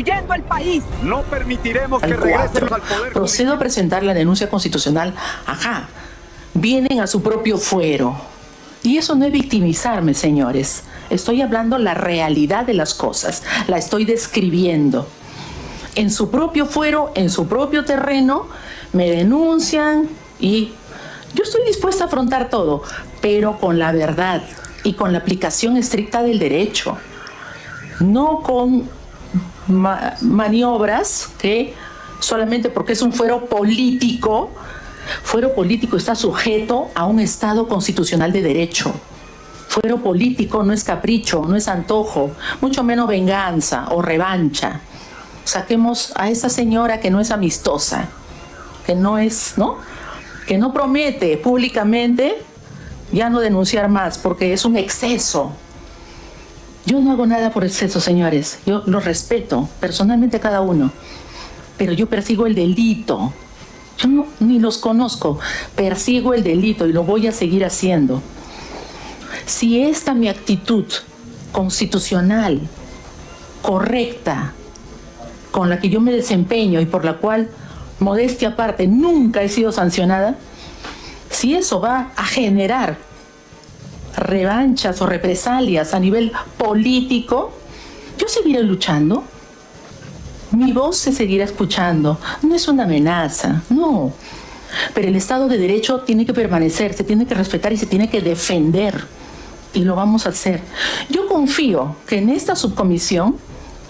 destruyendo el país. No permitiremos que regresen al poder. Procedo a presentar la denuncia constitucional. Ajá, vienen a su propio fuero. Y eso no es victimizarme, señores. Estoy hablando la realidad de las cosas. La estoy describiendo. En su propio fuero, en su propio terreno, me denuncian y yo estoy dispuesta a afrontar todo, pero con la verdad y con la aplicación estricta del derecho. No con maniobras que solamente porque es un fuero político está sujeto a un Estado constitucional de derecho. Fuero político no es capricho, no es antojo, mucho menos venganza o revancha. Saquemos a esa señora que no es amistosa, que no es, ¿no? Que no promete públicamente ya no denunciar más porque es un exceso. Yo no hago nada por exceso, señores. Yo los respeto personalmente a cada uno, pero yo persigo el delito. Yo ni los conozco, persigo el delito y lo voy a seguir haciendo. Si esta mi actitud constitucional, correcta, con la que yo me desempeño y por la cual, modestia aparte, nunca he sido sancionada, si eso va a generar revanchas o represalias a nivel político, yo seguiré luchando. Mi voz se seguirá escuchando. No es una amenaza, no. Pero el Estado de Derecho tiene que permanecer, se tiene que respetar y se tiene que defender. Y lo vamos a hacer. Yo confío que en esta subcomisión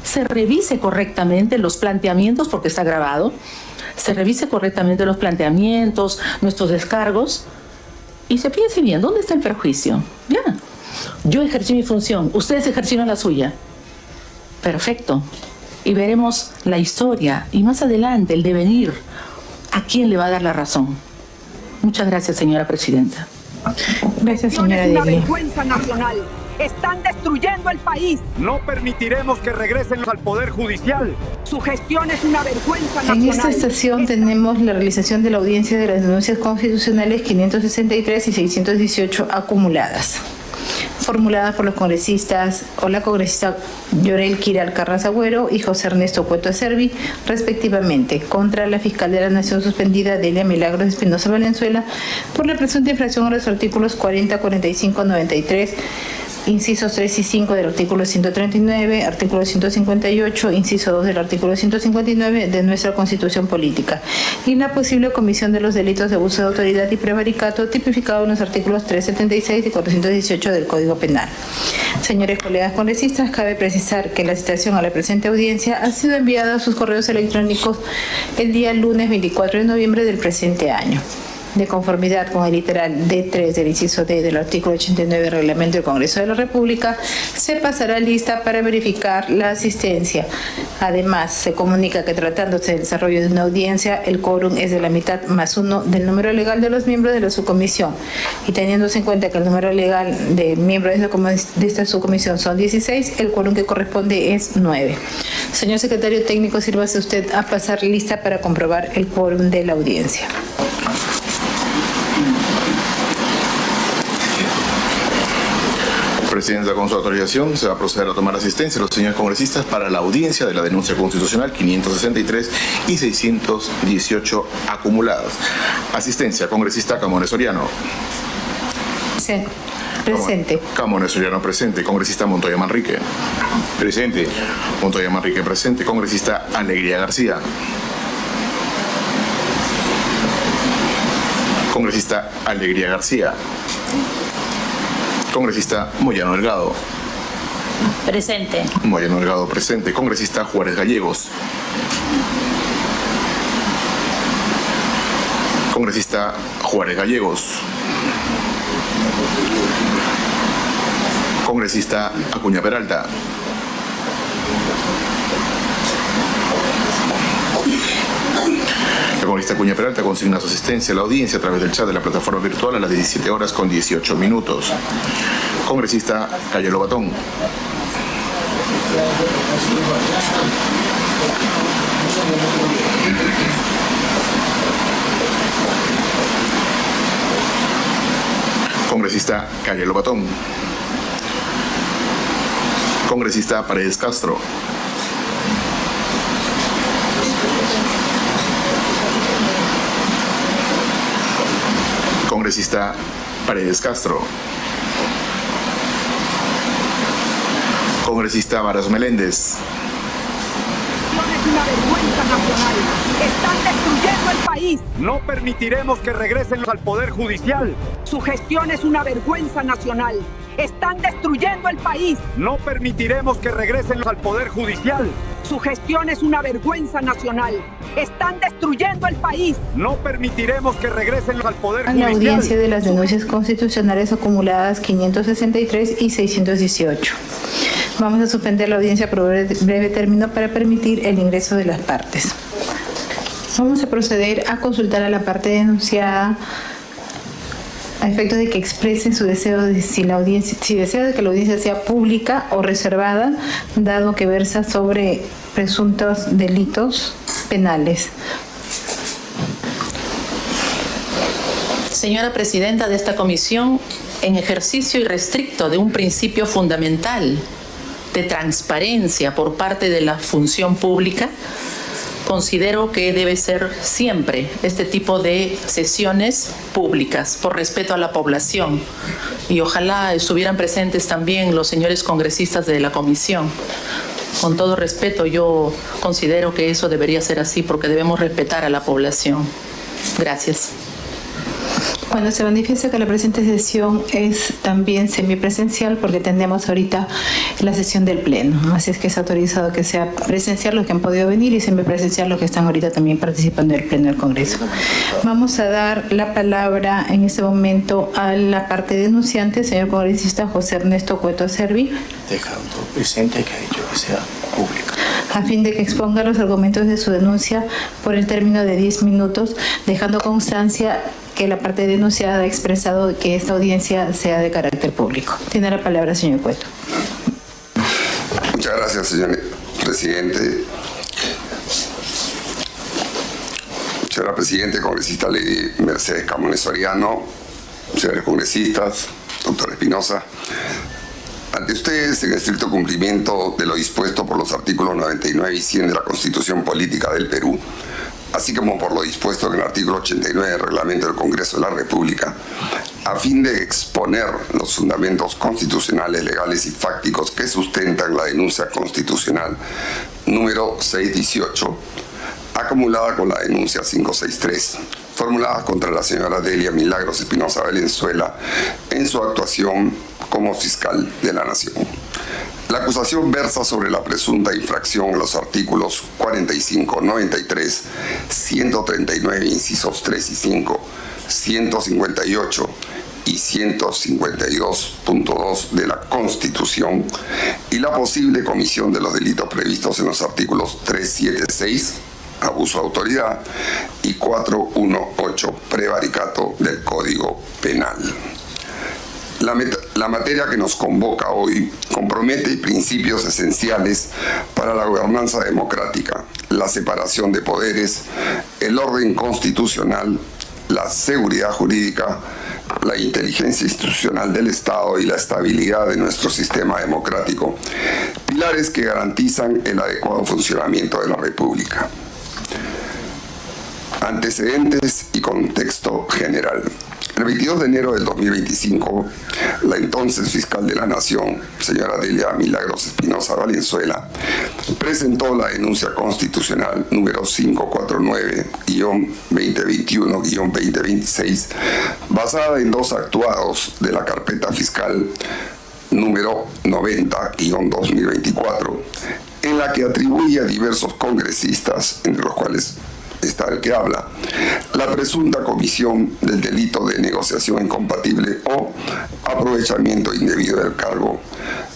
se revise correctamente los planteamientos, porque está grabado, se revise correctamente los planteamientos, nuestros descargos, y se piense bien, ¿dónde está el perjuicio? Ya, yo ejercí mi función, ustedes ejercieron la suya. Perfecto. Y veremos la historia y más adelante el devenir, a quién le va a dar la razón. Muchas gracias, señora presidenta. Gracias, señora Deglia. Es una vergüenza nacional. Están destruyendo el país. No permitiremos que regresen al poder judicial. Su gestión es una vergüenza nacional. En esta sesión tenemos la realización de la audiencia de las denuncias constitucionales 563 y 618 acumuladas, formuladas por los congresistas o la congresista Llorel Quiral Carranza Agüero y José Ernesto Cueto Acerbi, respectivamente, contra la fiscal de la Nación suspendida Delia Milagros Espinosa Valenzuela por la presunta infracción a los artículos 40, 45, 93, incisos 3 y 5 del artículo 139, artículo 158, inciso 2 del artículo 159 de nuestra Constitución Política, y la posible comisión de los delitos de abuso de autoridad y prevaricato tipificado en los artículos 376 y 418 del Código Penal. Señores colegas congresistas, cabe precisar que la citación a la presente audiencia ha sido enviada a sus correos electrónicos el día lunes 24 de noviembre del presente año. De conformidad con el literal D3 del inciso D del artículo 89 del Reglamento del Congreso de la República, se pasará lista para verificar la asistencia. Además, se comunica que tratándose del desarrollo de una audiencia, el quórum es de la mitad más uno del número legal de los miembros de la subcomisión. Y teniéndose en cuenta que el número legal de miembros de esta subcomisión son 16, el quórum que corresponde es 9. Señor secretario técnico, sírvase usted a pasar lista para comprobar el quórum de la audiencia. Presidenta, con su autorización, se va a proceder a tomar asistencia a los señores congresistas para la audiencia de la denuncia constitucional 563 y 618 acumuladas. Asistencia, congresista Camones Soriano. Presente. Camones Soriano presente. Congresista Montoya Manrique. Presente. Montoya Manrique presente. Congresista Alegría García. Congresista Alegría García. Congresista Moyano Delgado. Presente. Moyano Delgado presente. Congresista Juárez Gallegos. Congresista Juárez Gallegos. Congresista Acuña Peralta. La congresista Acuña Peralta consigna su asistencia a la audiencia a través del chat de la plataforma virtual a las 17 horas con 18 minutos. Congresista Cayo Lobatón. Congresista Cayo Lobatón. Congresista Paredes Castro. Congresista Paredes Castro. Congresista Maros Meléndez. Es una vergüenza nacional. Están destruyendo el país. No permitiremos que regresen al Poder Judicial. Su gestión es una vergüenza nacional. Están destruyendo el país. No permitiremos que regresen al Poder Judicial. Su gestión es una vergüenza nacional. Están destruyendo el país. No permitiremos que regresen al Poder A Judicial. la audiencia de las denuncias constitucionales acumuladas 563 y 618. Vamos a suspender la audiencia por breve término para permitir el ingreso de las partes. Vamos a proceder a consultar a la parte denunciada a efectos de que expresen su deseo de si desea de que la audiencia sea pública o reservada, dado que versa sobre presuntos delitos penales. Señora presidenta de esta comisión, en ejercicio irrestricto de un principio fundamental de transparencia por parte de la función pública, considero que debe ser siempre este tipo de sesiones públicas por respeto a la población, y ojalá estuvieran presentes también los señores congresistas de la comisión. Con todo respeto, yo considero que eso debería ser así porque debemos respetar a la población. Gracias. Bueno, se manifiesta que la presente sesión es también semipresencial porque tenemos ahorita la sesión del Pleno. Así es que es autorizado que sea presencial los que han podido venir y semipresencial los que están ahorita también participando del Pleno del Congreso. Vamos a dar la palabra en este momento a la parte denunciante, señor congresista José Ernesto Cueto Servi. Dejando presente que ha dicho que sea pública. A fin de que exponga los argumentos de su denuncia por el término de 10 minutos, dejando constancia que la parte denunciada ha expresado que esta audiencia sea de carácter público. Tiene la palabra, señor Cueto. Muchas gracias, señor presidente. Señora presidente, congresista Lady Mercedes Camones Soriano, señores congresistas, doctor Espinosa, ante ustedes, en estricto cumplimiento de lo dispuesto por los artículos 99 y 100 de la Constitución Política del Perú, así como por lo dispuesto en el artículo 89 del Reglamento del Congreso de la República, a fin de exponer los fundamentos constitucionales, legales y fácticos que sustentan la denuncia constitucional número 618, acumulada con la denuncia 563, formulada contra la señora Delia Milagros Espinosa Valenzuela en su actuación como fiscal de la Nación. La acusación versa sobre la presunta infracción a los artículos 45, 93, 139, incisos 3 y 5, 158 y 152.2 de la Constitución y la posible comisión de los delitos previstos en los artículos 376, abuso de autoridad, y 418, prevaricato del Código Penal. La materia que nos convoca hoy compromete principios esenciales para la gobernanza democrática, la separación de poderes, el orden constitucional, la seguridad jurídica, la inteligencia institucional del Estado y la estabilidad de nuestro sistema democrático, pilares que garantizan el adecuado funcionamiento de la República. Antecedentes y contexto general. El 22 de enero del 2025, la entonces fiscal de la Nación, señora Delia Milagros Espinosa Valenzuela, presentó la denuncia constitucional número 549-2021-2026, basada en dos actuados de la carpeta fiscal número 90-2024, en la que atribuye a diversos congresistas, entre los cuales está el que habla, la presunta comisión del delito de negociación incompatible o aprovechamiento indebido del cargo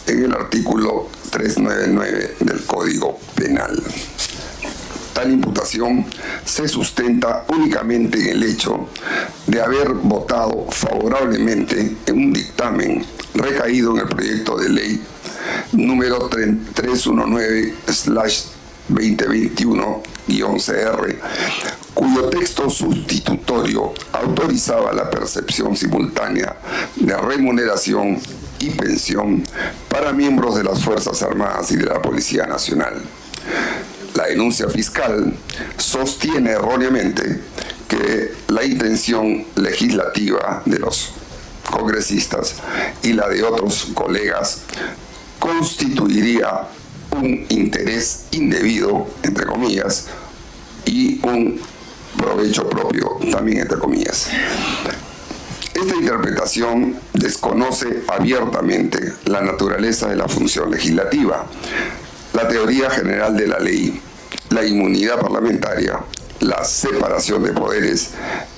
en el artículo 399 del Código Penal. Tal imputación se sustenta únicamente en el hecho de haber votado favorablemente en un dictamen recaído en el proyecto de ley número 319/2021-11R, cuyo texto sustitutorio autorizaba la percepción simultánea de remuneración y pensión para miembros de las Fuerzas Armadas y de la Policía Nacional. La denuncia fiscal sostiene erróneamente que que la intención legislativa de los congresistas y la de otros colegas constituiría un interés indebido, entre comillas, y un provecho propio, también entre comillas. Esta interpretación desconoce abiertamente la naturaleza de la función legislativa, la teoría general de la ley, la inmunidad parlamentaria, la separación de poderes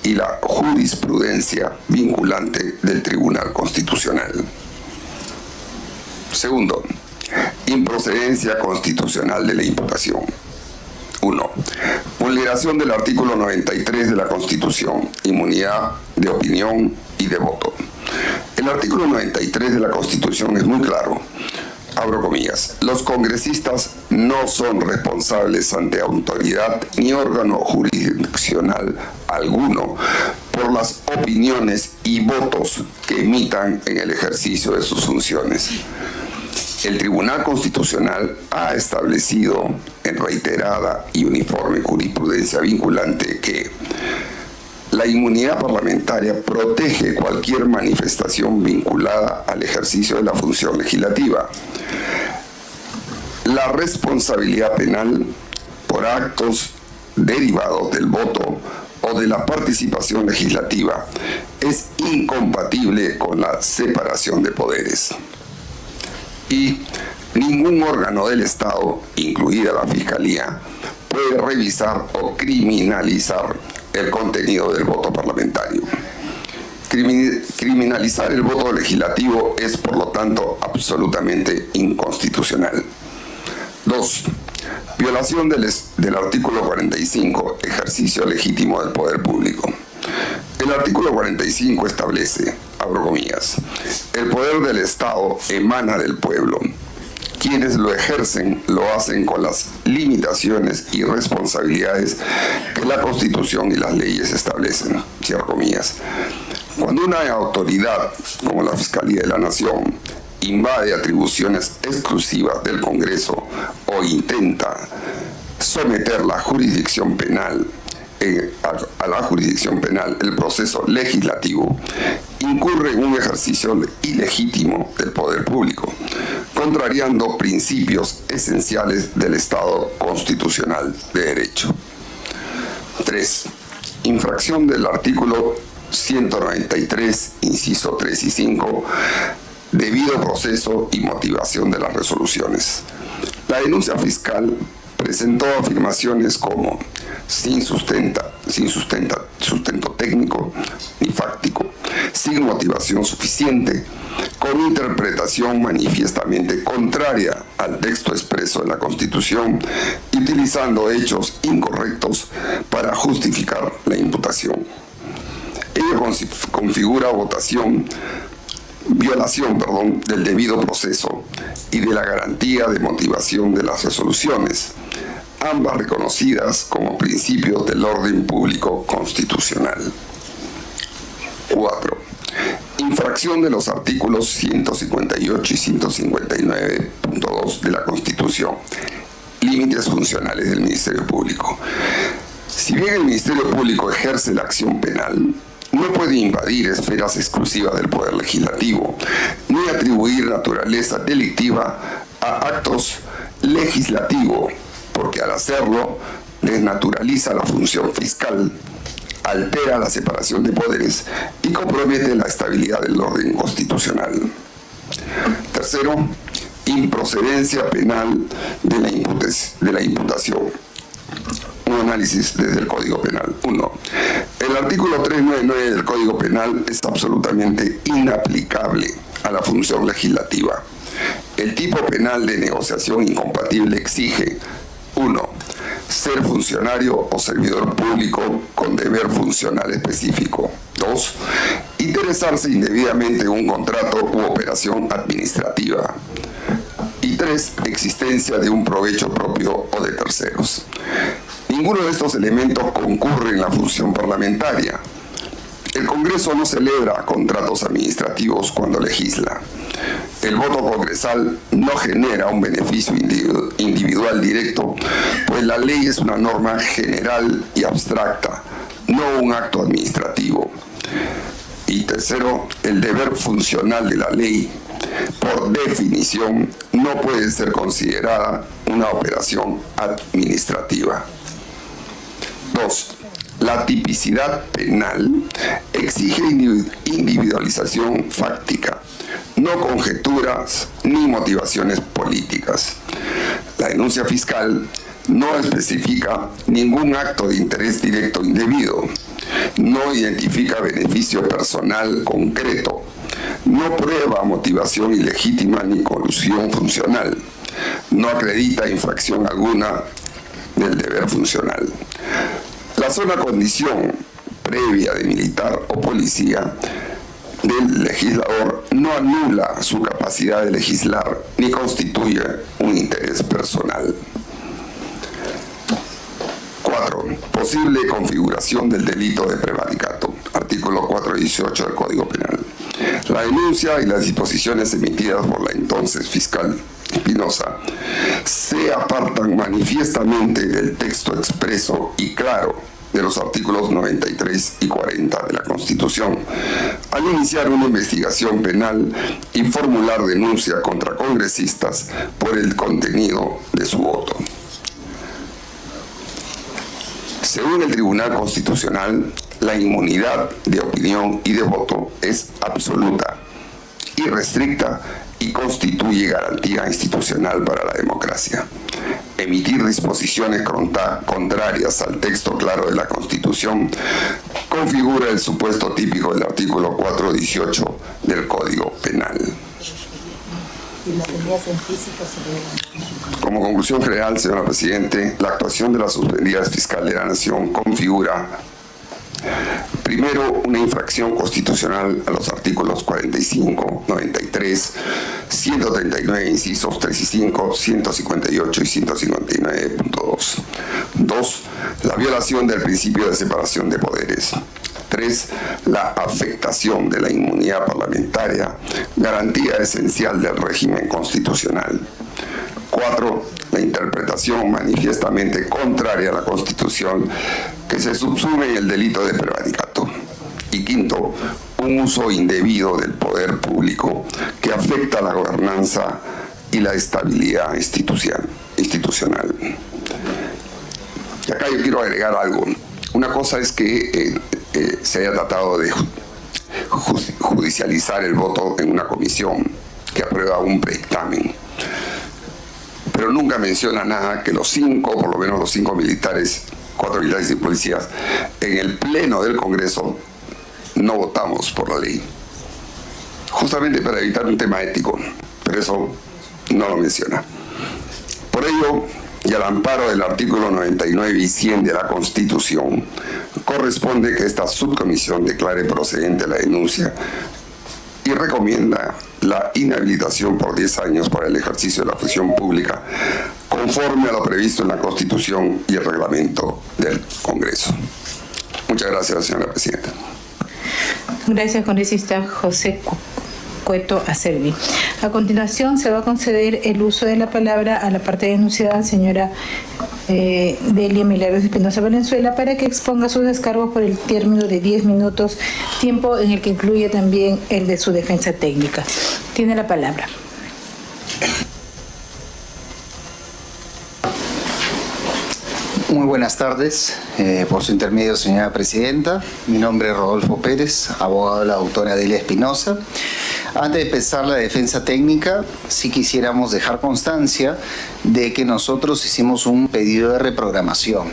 y la jurisprudencia vinculante del Tribunal Constitucional. Segundo, improcedencia constitucional de la imputación. 1. Vulneración del artículo 93 de la Constitución, inmunidad de opinión y de voto. El artículo 93 de la Constitución es muy claro. Abro comillas, los congresistas no son responsables ante autoridad ni órgano jurisdiccional alguno por las opiniones y votos que emitan en el ejercicio de sus funciones. El Tribunal Constitucional ha establecido en reiterada y uniforme jurisprudencia vinculante que la inmunidad parlamentaria protege cualquier manifestación vinculada al ejercicio de la función legislativa. La responsabilidad penal por actos derivados del voto o de la participación legislativa es incompatible con la separación de poderes. Y ningún órgano del Estado, incluida la Fiscalía, puede revisar o criminalizar el contenido del voto parlamentario. Criminalizar el voto legislativo es, por lo tanto, absolutamente inconstitucional. 2. Violación del artículo 45, ejercicio legítimo del poder público. El artículo 45 establece, abro comillas, el poder del Estado emana del pueblo. Quienes lo ejercen lo hacen con las limitaciones y responsabilidades que la Constitución y las leyes establecen, cierro comillas. Cuando una autoridad, como la Fiscalía de la Nación, invade atribuciones exclusivas del Congreso o intenta someter la jurisdicción penal a la jurisdicción penal el proceso legislativo, incurre en un ejercicio ilegítimo del poder público, contrariando principios esenciales del Estado constitucional de derecho. 3. Infracción del artículo 193, inciso 3 y 5, debido proceso y motivación de las resoluciones. La denuncia fiscal presentó afirmaciones como sin sustento técnico ni fáctico, sin motivación suficiente, con interpretación manifiestamente contraria al texto expreso de la Constitución y utilizando hechos incorrectos para justificar la imputación. Ello configura violación del debido proceso y de la garantía de motivación de las resoluciones, ambas reconocidas como principios del orden público constitucional. 4. Infracción de los artículos 158 y 159.2 de la Constitución. Límites funcionales del Ministerio Público. Si bien el Ministerio Público ejerce la acción penal, no puede invadir esferas exclusivas del Poder Legislativo, ni atribuir naturaleza delictiva a actos legislativos, porque al hacerlo desnaturaliza la función fiscal, altera la separación de poderes y compromete la estabilidad del orden constitucional. Tercero, improcedencia penal de la imputación. Un análisis desde el Código Penal. 1. El artículo 399 del Código Penal es absolutamente inaplicable a la función legislativa. El tipo penal de negociación incompatible exige: 1. Ser funcionario o servidor público con deber funcional específico. 2. Interesarse indebidamente en un contrato u operación administrativa. Y 3. Existencia de un provecho propio o de terceros. Ninguno de estos elementos concurre en la función parlamentaria. El Congreso no celebra contratos administrativos cuando legisla. El voto congresal no genera un beneficio individual directo, pues la ley es una norma general y abstracta, no un acto administrativo. Y tercero, el deber funcional de la ley, por definición, no puede ser considerada una operación administrativa. 2. La tipicidad penal exige individualización fáctica, no conjeturas ni motivaciones políticas. La denuncia fiscal no especifica ningún acto de interés directo indebido, no identifica beneficio personal concreto, no prueba motivación ilegítima ni colusión funcional, no acredita infracción alguna del deber funcional. La sola condición previa de militar o policía del legislador no anula su capacidad de legislar ni constituye un interés personal. 4. Posible configuración del delito de prevaricato. Artículo 418 del Código Penal. La denuncia y las disposiciones emitidas por la entonces fiscal Espinosa se apartan manifiestamente del texto expreso y claro de los artículos 93 y 40 de la Constitución, al iniciar una investigación penal y formular denuncia contra congresistas por el contenido de su voto. Según el Tribunal Constitucional, la inmunidad de opinión y de voto es absoluta, irrestricta y constituye garantía institucional para la democracia. Emitir disposiciones contrarias al texto claro de la Constitución configura el supuesto típico del artículo 418 del Código Penal. Como conclusión general, señora Presidente, la actuación de la suspendida fiscal de la Nación configura, primero, una infracción constitucional a los artículos 45, 93, 139, incisos 3 y 5, 158 y 159.2. 2. La violación del principio de separación de poderes. 3. La afectación de la inmunidad parlamentaria, garantía esencial del régimen constitucional. 4. La interpretación manifiestamente contraria a la Constitución que se subsume en el delito de prevaricato. Y 5. Un uso indebido del poder público que afecta la gobernanza y la estabilidad institucional. Y acá yo quiero agregar algo. Una cosa es que se haya tratado de judicializar el voto en una comisión que aprueba un predictamen, pero nunca menciona nada que los 5, por lo menos los 5 militares, 4 militares y policías, en el pleno del Congreso no votamos por la ley, justamente para evitar un tema ético, pero eso no lo menciona. Por ello, y al amparo del artículo 99 y 100 de la Constitución, corresponde que esta subcomisión declare procedente la denuncia y recomienda la inhabilitación por 10 años para el ejercicio de la función pública, conforme a lo previsto en la Constitución y el reglamento del Congreso. Muchas gracias, señora Presidenta. Gracias, congresista José Cueto Acerbi. A continuación, se va a conceder el uso de la palabra a la parte denunciada, señora Delia Milagros Espinosa Valenzuela, para que exponga sus descargos por el término de 10 minutos, tiempo en el que incluye también el de su defensa técnica. Tiene la palabra. Muy buenas tardes. Por su intermedio, señora Presidenta. Mi nombre es Rodolfo Pérez, abogado de la doctora Delia Espinosa. Antes de empezar la defensa técnica, sí quisiéramos dejar constancia de que nosotros hicimos un pedido de reprogramación.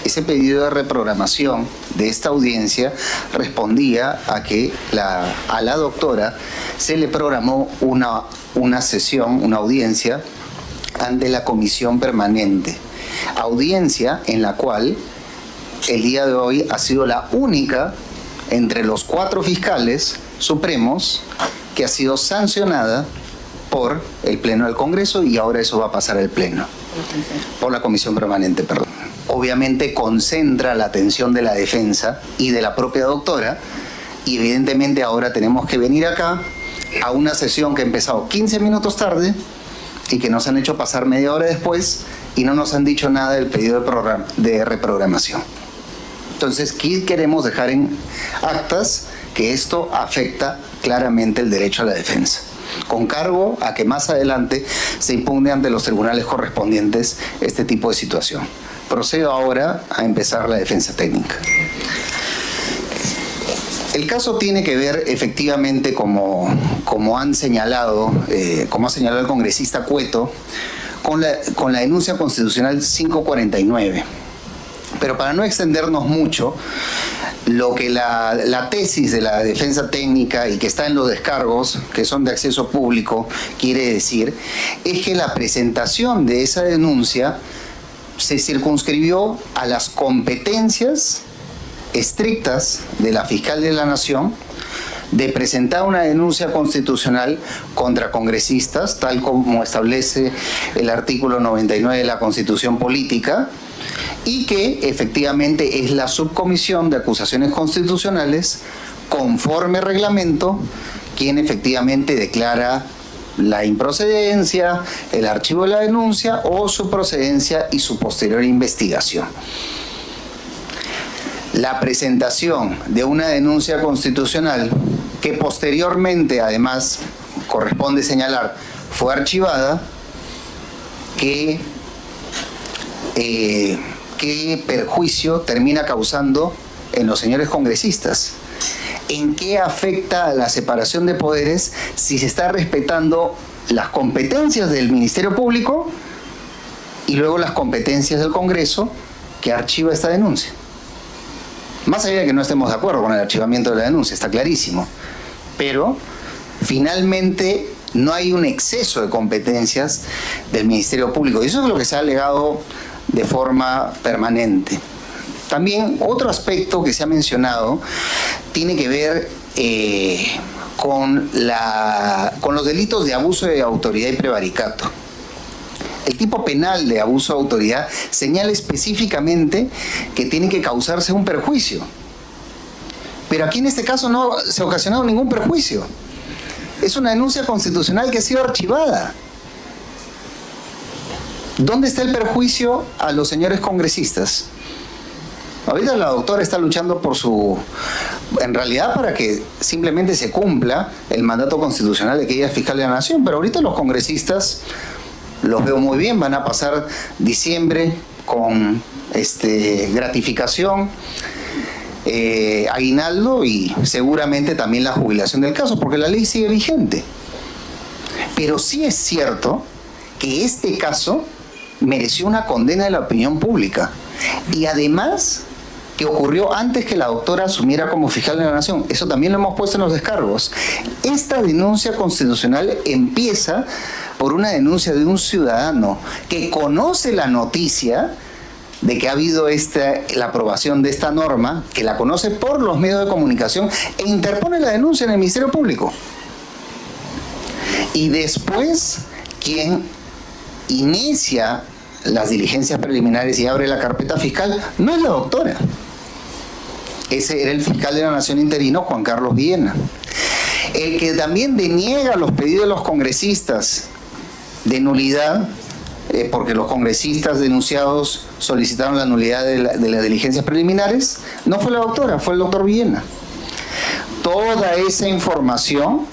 Ese pedido de reprogramación de esta audiencia respondía a que a la doctora se le programó una sesión, una audiencia ante la comisión permanente. Audiencia en la cual el día de hoy ha sido la única entre los 4 fiscales supremos que ha sido sancionada por el Pleno del Congreso, y ahora eso va a pasar al Pleno, por la Comisión Permanente, perdón. Obviamente concentra la atención de la defensa y de la propia doctora, y evidentemente ahora tenemos que venir acá a una sesión que ha empezado 15 minutos tarde y que nos han hecho pasar media hora después y no nos han dicho nada del pedido de reprogramación. Entonces, aquí queremos dejar en actas que esto afecta claramente el derecho a la defensa, con cargo a que más adelante se impugne ante los tribunales correspondientes este tipo de situación. Procedo ahora a empezar la defensa técnica. El caso tiene que ver efectivamente, como ha señalado el congresista Cueto, con la denuncia constitucional 549. Pero para no extendernos mucho, lo que la tesis de la defensa técnica y que está en los descargos, que son de acceso público, quiere decir, es que la presentación de esa denuncia se circunscribió a las competencias estrictas de la fiscal de la Nación de presentar una denuncia constitucional contra congresistas, tal como establece el artículo 99 de la Constitución Política, y que efectivamente es la subcomisión de acusaciones constitucionales, conforme reglamento, quien efectivamente declara la improcedencia, el archivo de la denuncia o su procedencia y su posterior investigación. La presentación de una denuncia constitucional, que posteriormente, además, corresponde señalar, fue archivada, ¿qué perjuicio termina causando en los señores congresistas? ¿En qué afecta a la separación de poderes si se está respetando las competencias del Ministerio Público y luego las competencias del Congreso que archiva esta denuncia? Más allá de que no estemos de acuerdo con el archivamiento de la denuncia, está clarísimo, pero finalmente no hay un exceso de competencias del Ministerio Público, y eso es lo que se ha alegado de forma permanente. También otro aspecto que se ha mencionado tiene que ver con los delitos de abuso de autoridad y prevaricato. El tipo penal de abuso de autoridad señala específicamente que tiene que causarse un perjuicio. Pero aquí en este caso no se ha ocasionado ningún perjuicio. Es una denuncia constitucional que ha sido archivada. ¿Dónde está el perjuicio a los señores congresistas? Ahorita la doctora está luchando en realidad para que simplemente se cumpla el mandato constitucional de que ella es fiscal de la Nación, pero ahorita los congresistas los veo muy bien, van a pasar diciembre con gratificación, aguinaldo y seguramente también la jubilación del caso, porque la ley sigue vigente. Pero sí es cierto que este caso mereció una condena de la opinión pública, y además que ocurrió antes que la doctora asumiera como fiscal de la Nación. Eso también lo hemos puesto en los descargos. Esta denuncia constitucional empieza por una denuncia de un ciudadano que conoce la noticia de que ha habido la aprobación de esta norma, que la conoce por los medios de comunicación, e interpone la denuncia en el Ministerio Público. Y después, quien inicia las diligencias preliminares y abre la carpeta fiscal no es la doctora. Ese era el fiscal de la Nación interino, Juan Carlos Villena. El que también deniega los pedidos de los congresistas de nulidad, porque los congresistas denunciados solicitaron la nulidad de las diligencias preliminares, no fue la doctora, fue el doctor Villena. Toda esa información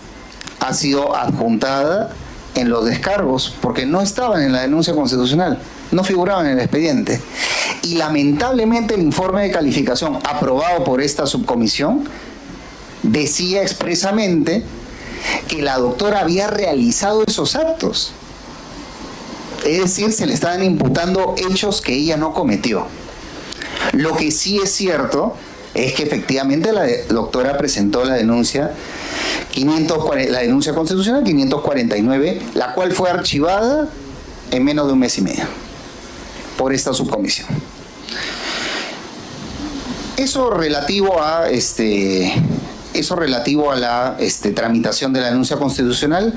ha sido adjuntada en los descargos, porque no estaban en la denuncia constitucional, no figuraban en el expediente. Y lamentablemente el informe de calificación aprobado por esta subcomisión decía expresamente que la doctora había realizado esos actos. Es decir, se le estaban imputando hechos que ella no cometió. Lo que sí es cierto es que efectivamente la doctora presentó la denuncia constitucional 549, la cual fue archivada en menos de un mes y medio por esta subcomisión. Eso relativo a la tramitación de la denuncia constitucional.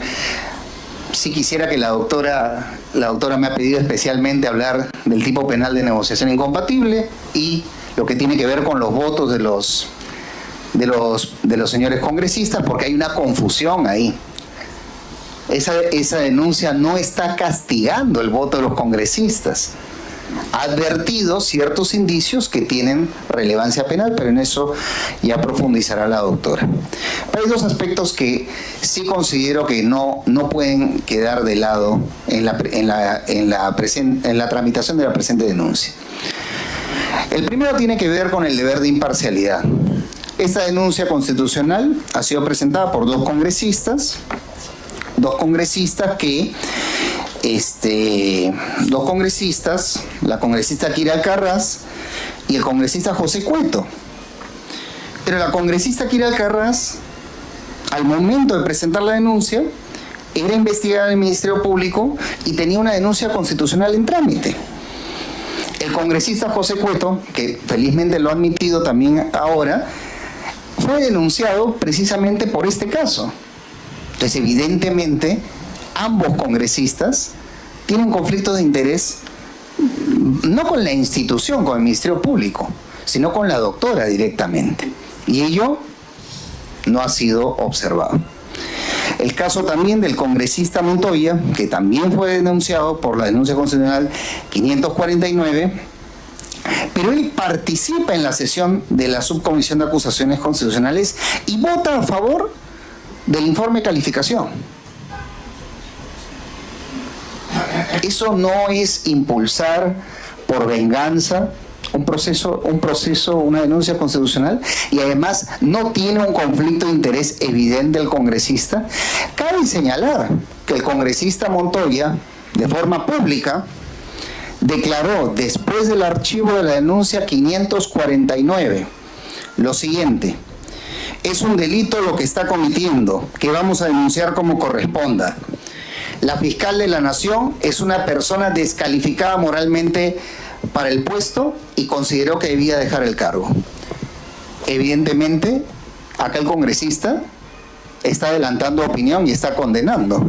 Sí quisiera que la doctora me ha pedido especialmente hablar del tipo penal de negociación incompatible y lo que tiene que ver con los votos de los señores congresistas, porque hay una confusión ahí. Esa denuncia no está castigando el voto de los congresistas. advertido ciertos indicios que tienen relevancia penal, pero en eso ya profundizará la doctora. Pero hay dos aspectos que sí considero que no pueden quedar de lado en la tramitación de la presente denuncia. El primero tiene que ver con el deber de imparcialidad. Esta denuncia constitucional ha sido presentada por dos congresistas que la congresista Kira Alcaraz y el congresista José Cueto. Pero la congresista Kira Alcaraz, al momento de presentar la denuncia, era investigada en el Ministerio Público y tenía una denuncia constitucional en trámite. El congresista José Cueto, que felizmente lo ha admitido también ahora, fue denunciado precisamente por este caso. Entonces, evidentemente, ambos congresistas tienen conflictos de interés, no con la institución, con el Ministerio Público, sino con la doctora directamente. Y ello no ha sido observado. El caso también del congresista Montoya, que también fue denunciado por la denuncia constitucional 549, pero él participa en la sesión de la Subcomisión de Acusaciones Constitucionales y vota a favor del informe de calificación. Eso no es impulsar por venganza una denuncia constitucional, y además no tiene un conflicto de interés evidente el congresista. Cabe señalar que el congresista Montoya, de forma pública, declaró después del archivo de la denuncia 549 lo siguiente: es un delito lo que está cometiendo, que vamos a denunciar como corresponda. La fiscal de la Nación es una persona descalificada moralmente para el puesto y consideró que debía dejar el cargo. Evidentemente, acá el congresista está adelantando opinión y está condenando.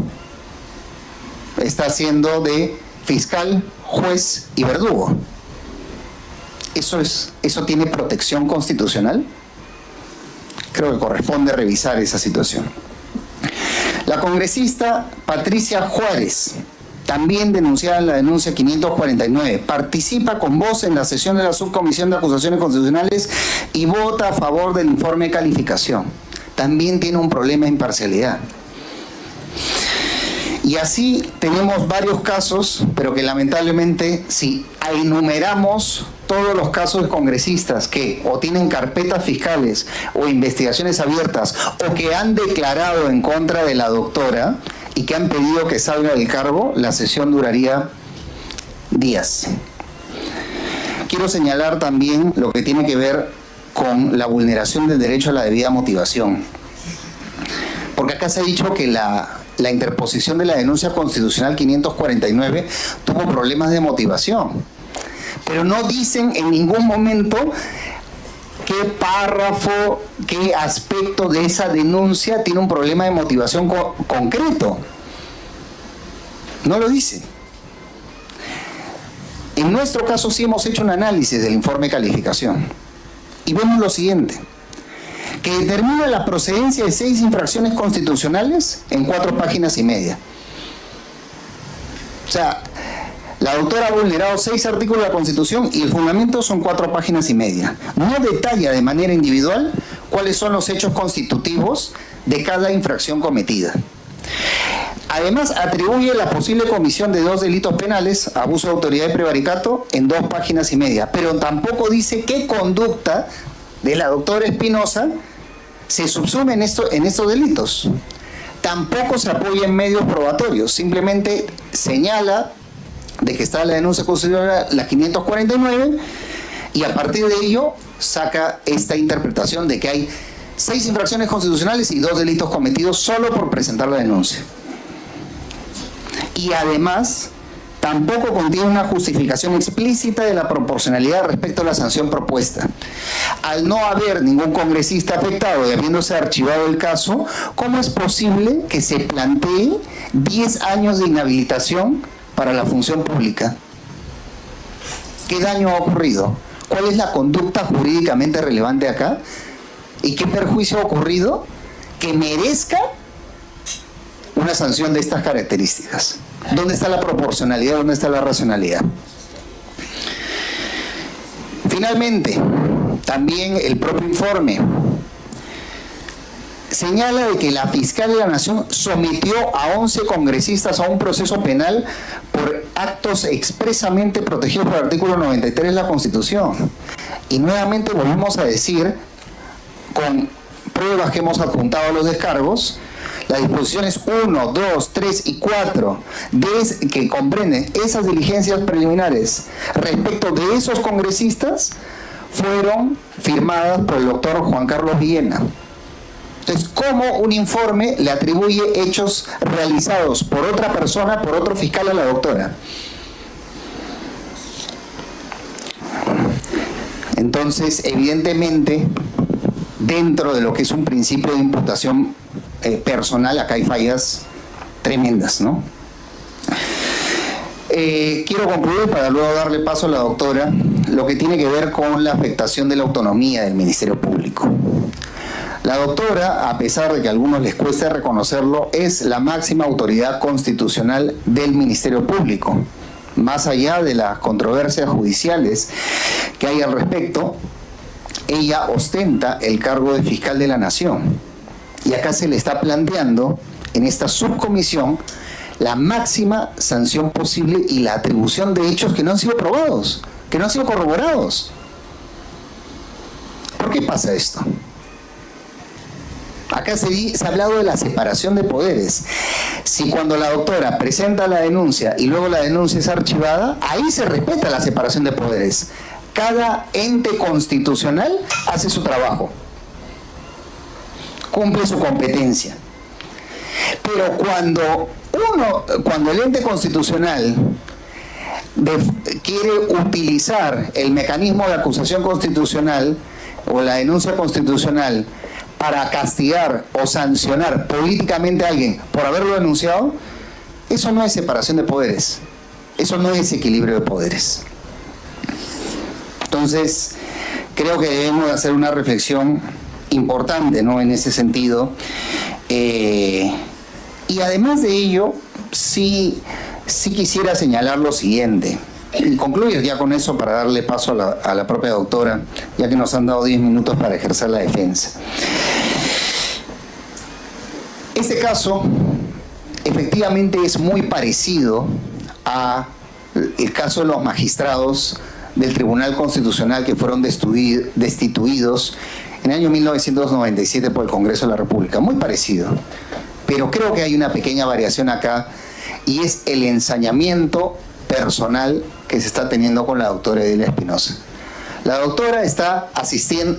Está haciendo de fiscal, juez y verdugo. ¿Eso tiene protección constitucional? Creo que corresponde revisar esa situación. La congresista Patricia Juárez, también denunciada en la denuncia 549, participa con voz en la sesión de la Subcomisión de Acusaciones Constitucionales y vota a favor del informe de calificación. También tiene un problema de imparcialidad. Y así tenemos varios casos, pero que lamentablemente, si enumeramos todos los casos de congresistas que o tienen carpetas fiscales o investigaciones abiertas o que han declarado en contra de la doctora y que han pedido que salga del cargo, la sesión duraría días. Quiero señalar también lo que tiene que ver con la vulneración del derecho a la debida motivación. Porque acá se ha dicho que la interposición de la denuncia constitucional 549 tuvo problemas de motivación. Pero no dicen en ningún momento qué párrafo, qué aspecto de esa denuncia tiene un problema de motivación concreto. No lo dice. En nuestro caso sí hemos hecho un análisis del informe de calificación. Y vemos lo siguiente: que determina la procedencia de 6 infracciones constitucionales en 4 páginas y media. O sea, la doctora ha vulnerado 6 artículos de la Constitución y el fundamento son 4 páginas y media. No detalla de manera individual cuáles son los hechos constitutivos de cada infracción cometida. Además, atribuye la posible comisión de 2 delitos penales, abuso de autoridad y prevaricato, en 2 páginas y media. Pero tampoco dice qué conducta de la doctora Espinosa se subsume en estos delitos. Tampoco se apoya en medios probatorios, simplemente señala de que está la denuncia constitucional, la 549, y a partir de ello saca esta interpretación de que hay 6 infracciones constitucionales y 2 delitos cometidos solo por presentar la denuncia. Y además tampoco contiene una justificación explícita de la proporcionalidad respecto a la sanción propuesta. Al no haber ningún congresista afectado y habiéndose archivado el caso, ¿cómo es posible que se plantee 10 años de inhabilitación para la función pública? ¿Qué daño ha ocurrido? ¿Cuál es la conducta jurídicamente relevante acá? ¿Y qué perjuicio ha ocurrido que merezca una sanción de estas características? ¿Dónde está la proporcionalidad? ¿Dónde está la racionalidad? Finalmente, también el propio informe señala de que la fiscal de la Nación sometió a 11 congresistas a un proceso penal por actos expresamente protegidos por el artículo 93 de la Constitución. Y nuevamente volvemos a decir, con pruebas que hemos adjuntado a los descargos, las disposiciones 1, 2, 3 y 4 que comprenden esas diligencias preliminares respecto de esos congresistas fueron firmadas por el doctor Juan Carlos Villena. Entonces, ¿cómo un informe le atribuye hechos realizados por otra persona, por otro fiscal a la doctora? Entonces, evidentemente, dentro de lo que es un principio de imputación personal, acá hay fallas tremendas, ¿no? Quiero concluir para luego darle paso a la doctora lo que tiene que ver con la afectación de la autonomía del Ministerio Público. La doctora, a pesar de que a algunos les cueste reconocerlo, es la máxima autoridad constitucional del Ministerio Público. Más allá de las controversias judiciales que hay al respecto, ella ostenta el cargo de fiscal de la Nación. Y acá se le está planteando, en esta subcomisión, la máxima sanción posible y la atribución de hechos que no han sido probados, que no han sido corroborados. ¿Por qué pasa esto? Acá se ha hablado de la separación de poderes. Si cuando la doctora presenta la denuncia y luego la denuncia es archivada, ahí se respeta la separación de poderes. Cada ente constitucional hace su trabajo, cumple su competencia. Pero cuando el ente constitucional quiere utilizar el mecanismo de acusación constitucional o la denuncia constitucional para castigar o sancionar políticamente a alguien por haberlo denunciado, eso no es separación de poderes, eso no es equilibrio de poderes. Entonces, creo que debemos hacer una reflexión importante, ¿no?, en ese sentido. Y además de ello, sí quisiera señalar lo siguiente, y concluir ya con eso para darle paso a la propia doctora, ya que nos han dado 10 minutos para ejercer la defensa. Este caso efectivamente es muy parecido al caso de los magistrados del Tribunal Constitucional que fueron destituidos en el año 1997 por el Congreso de la República. Muy parecido, pero creo que hay una pequeña variación acá, y es el ensañamiento personal que se está teniendo con la doctora Edilia Espinosa. La doctora está asistiendo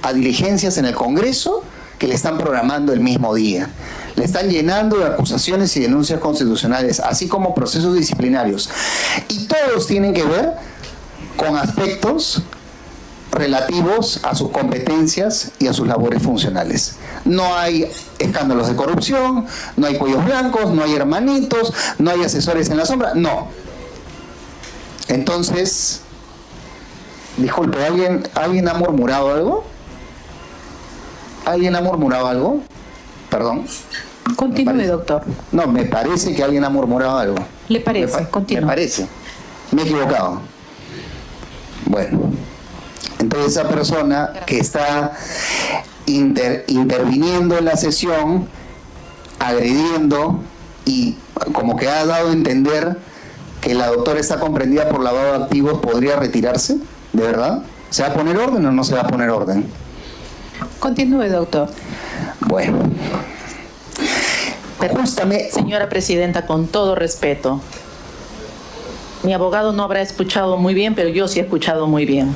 a diligencias en el Congreso que le están programando el mismo día. Le están llenando de acusaciones y denuncias constitucionales, así como procesos disciplinarios. Y todos tienen que ver con aspectos relativos a sus competencias y a sus labores funcionales. No hay escándalos de corrupción, no hay cuellos blancos, no hay hermanitos, no hay asesores en la sombra, no. Entonces, disculpe, ¿alguien ha murmurado algo? ¿Alguien ha murmurado algo? Perdón. Continúe, doctor. No, me parece que alguien ha murmurado algo. ¿Le parece? Continúe. Me parece. Me he equivocado. Bueno. Entonces esa persona que está interviniendo en la sesión, agrediendo y como que ha dado a entender que la doctora está comprendida por lavado de activos, ¿podría retirarse? ¿De verdad? ¿Se va a poner orden o no se va a poner orden? Continúe, doctor. Bueno. Justamente... Señora Presidenta, con todo respeto, mi abogado no habrá escuchado muy bien, pero yo sí he escuchado muy bien.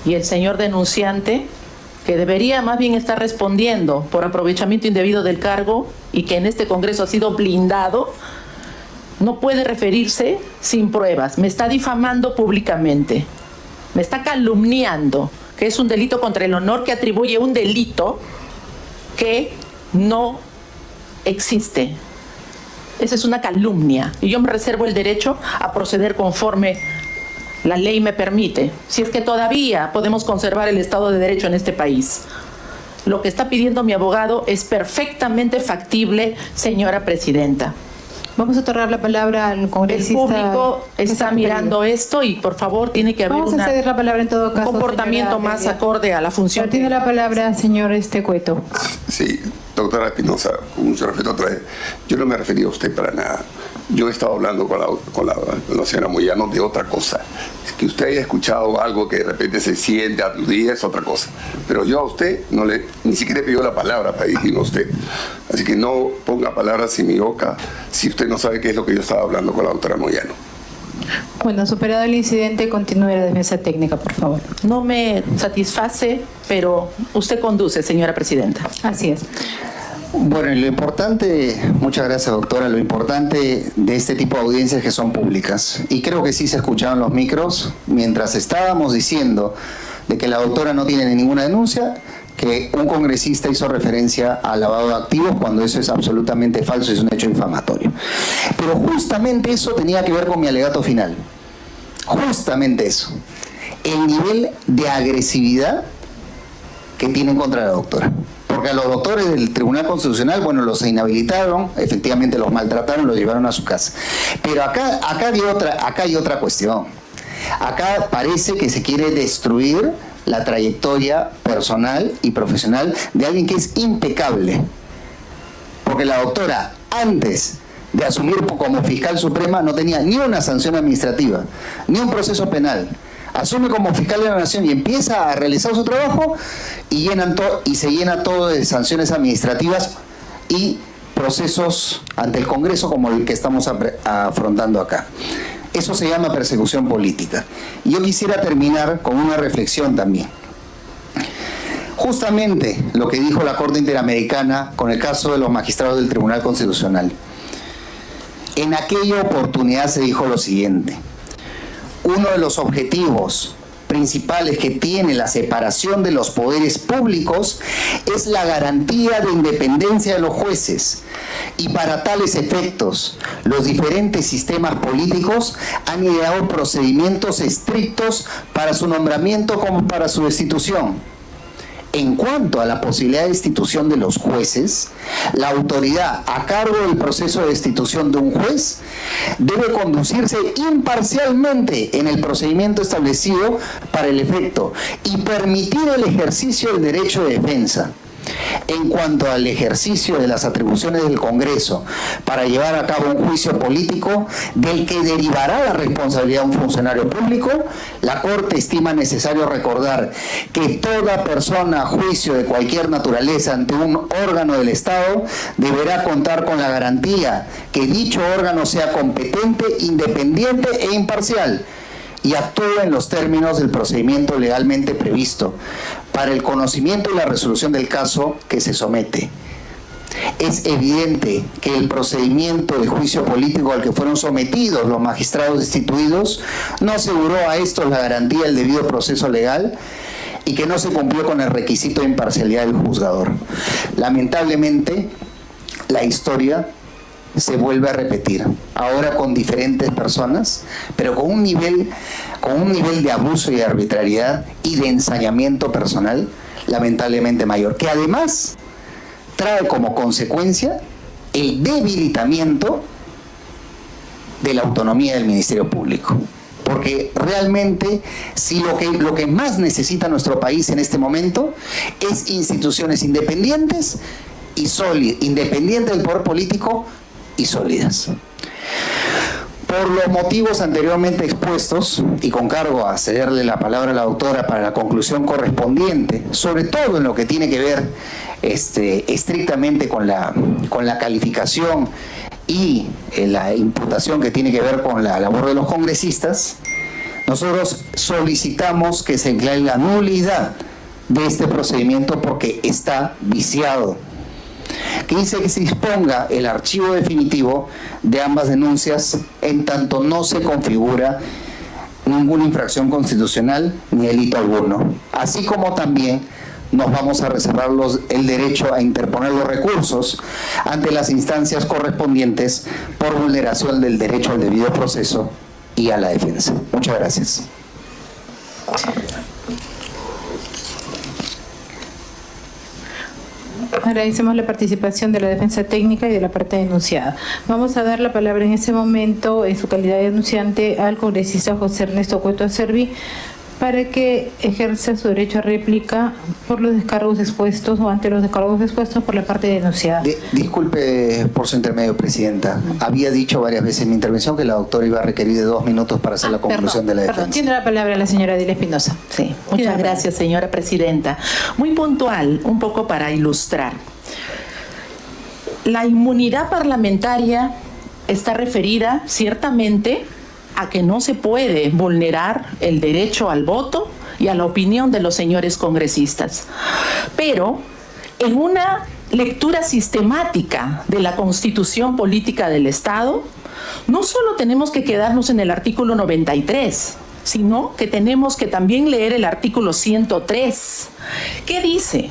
Y el señor denunciante, que debería más bien estar respondiendo por aprovechamiento indebido del cargo y que en este Congreso ha sido blindado, no puede referirse sin pruebas. Me está difamando públicamente, me está calumniando, que es un delito contra el honor, que atribuye un delito que no existe. Esa es una calumnia y yo me reservo el derecho a proceder conforme la ley me permite, si es que todavía podemos conservar el Estado de Derecho en este país. Lo que está pidiendo mi abogado es perfectamente factible, señora Presidenta. Vamos a otorgar la palabra al El congresista. público está mirando esto y por favor tiene que haber Vamos a ceder la palabra en todo un caso. comportamiento señora más Delia. acorde a la función. Pero tiene la palabra señor Cueto. Sí, doctora Espinosa, con mucho respeto otra vez, yo no me refería a usted para nada. Yo he estado hablando con la señora Moyano de otra cosa. Es que usted haya escuchado algo que de repente se siente aludida es otra cosa. Pero yo a usted ni siquiera he pedido la palabra para dirigirme a usted. Así que no ponga palabras en mi boca si usted no sabe qué es lo que yo estaba hablando con la doctora Moyano. Bueno, superado el incidente, continúe la defensa técnica, por favor. No me satisface, pero usted conduce, señora presidenta. Así es. Bueno, y lo importante, muchas gracias doctora, lo importante de este tipo de audiencias es que son públicas. Y creo que sí se escucharon los micros mientras estábamos diciendo de que la doctora no tiene ninguna denuncia, que un congresista hizo referencia al lavado de activos cuando eso es absolutamente falso, es un hecho infamatorio. Pero justamente eso tenía que ver con mi alegato final. Justamente eso. El nivel de agresividad que tienen contra la doctora. Porque a los doctores del Tribunal Constitucional, bueno, los inhabilitaron, efectivamente los maltrataron, los llevaron a su casa. Pero acá hay otra cuestión. Acá parece que se quiere destruir la trayectoria personal y profesional de alguien que es impecable. Porque la doctora, antes de asumir como fiscal suprema, no tenía ni una sanción administrativa, ni un proceso penal. Asume como fiscal de la Nación y empieza a realizar su trabajo y se llena todo de sanciones administrativas y procesos ante el Congreso como el que estamos afrontando acá. Eso se llama persecución política. Y yo quisiera terminar con una reflexión también. Justamente lo que dijo la Corte Interamericana con el caso de los magistrados del Tribunal Constitucional. En aquella oportunidad se dijo lo siguiente: uno de los objetivos principales que tiene la separación de los poderes públicos es la garantía de independencia de los jueces. Y para tales efectos, los diferentes sistemas políticos han ideado procedimientos estrictos para su nombramiento como para su destitución. En cuanto a la posibilidad de destitución de los jueces, la autoridad a cargo del proceso de destitución de un juez debe conducirse imparcialmente en el procedimiento establecido para el efecto y permitir el ejercicio del derecho de defensa. En cuanto al ejercicio de las atribuciones del Congreso para llevar a cabo un juicio político del que derivará la responsabilidad de un funcionario público, la Corte estima necesario recordar que toda persona a juicio de cualquier naturaleza ante un órgano del Estado deberá contar con la garantía que dicho órgano sea competente, independiente e imparcial y actúe en los términos del procedimiento legalmente previsto para el conocimiento y la resolución del caso que se somete. Es evidente que el procedimiento de juicio político al que fueron sometidos los magistrados destituidos no aseguró a estos la garantía del debido proceso legal y que no se cumplió con el requisito de imparcialidad del juzgador. Lamentablemente, la historia se vuelve a repetir, ahora con diferentes personas, pero con un nivel de abuso y de arbitrariedad y de ensañamiento personal lamentablemente mayor, que además trae como consecuencia el debilitamiento de la autonomía del Ministerio Público. Porque realmente, si lo que más necesita nuestro país en este momento es instituciones independientes y sólidas, independientes del poder político y sólidas. Por los motivos anteriormente expuestos, y con cargo a cederle la palabra a la doctora para la conclusión correspondiente, sobre todo en lo que tiene que ver estrictamente con la calificación y la imputación que tiene que ver con la labor de los congresistas, nosotros solicitamos que se declare la nulidad de este procedimiento porque está viciado. Que dice que se disponga el archivo definitivo de ambas denuncias en tanto no se configura ninguna infracción constitucional ni delito alguno. Así como también nos vamos a reservar el derecho a interponer los recursos ante las instancias correspondientes por vulneración del derecho al debido proceso y a la defensa. Muchas gracias. Agradecemos la participación de la defensa técnica y de la parte denunciada. Vamos a dar la palabra en este momento, en su calidad de denunciante, al congresista José Ernesto Cueto Acerbi, para que ejerza su derecho a réplica por los descargos expuestos o ante los descargos expuestos por la parte denunciada. Disculpe por su intermedio, Presidenta. Había dicho varias veces en mi intervención que la doctora iba a requerir de 2 minutos para hacer la conclusión de la defensa. Perdón, tiene la palabra la señora Adilia Espinosa. Sí, muchas gracias, señora Presidenta. Muy puntual, un poco para ilustrar. La inmunidad parlamentaria está referida ciertamente a que no se puede vulnerar el derecho al voto y a la opinión de los señores congresistas. Pero en una lectura sistemática de la Constitución Política del Estado, no solo tenemos que quedarnos en el artículo 93, sino que tenemos que también leer el artículo 103. ¿Qué dice?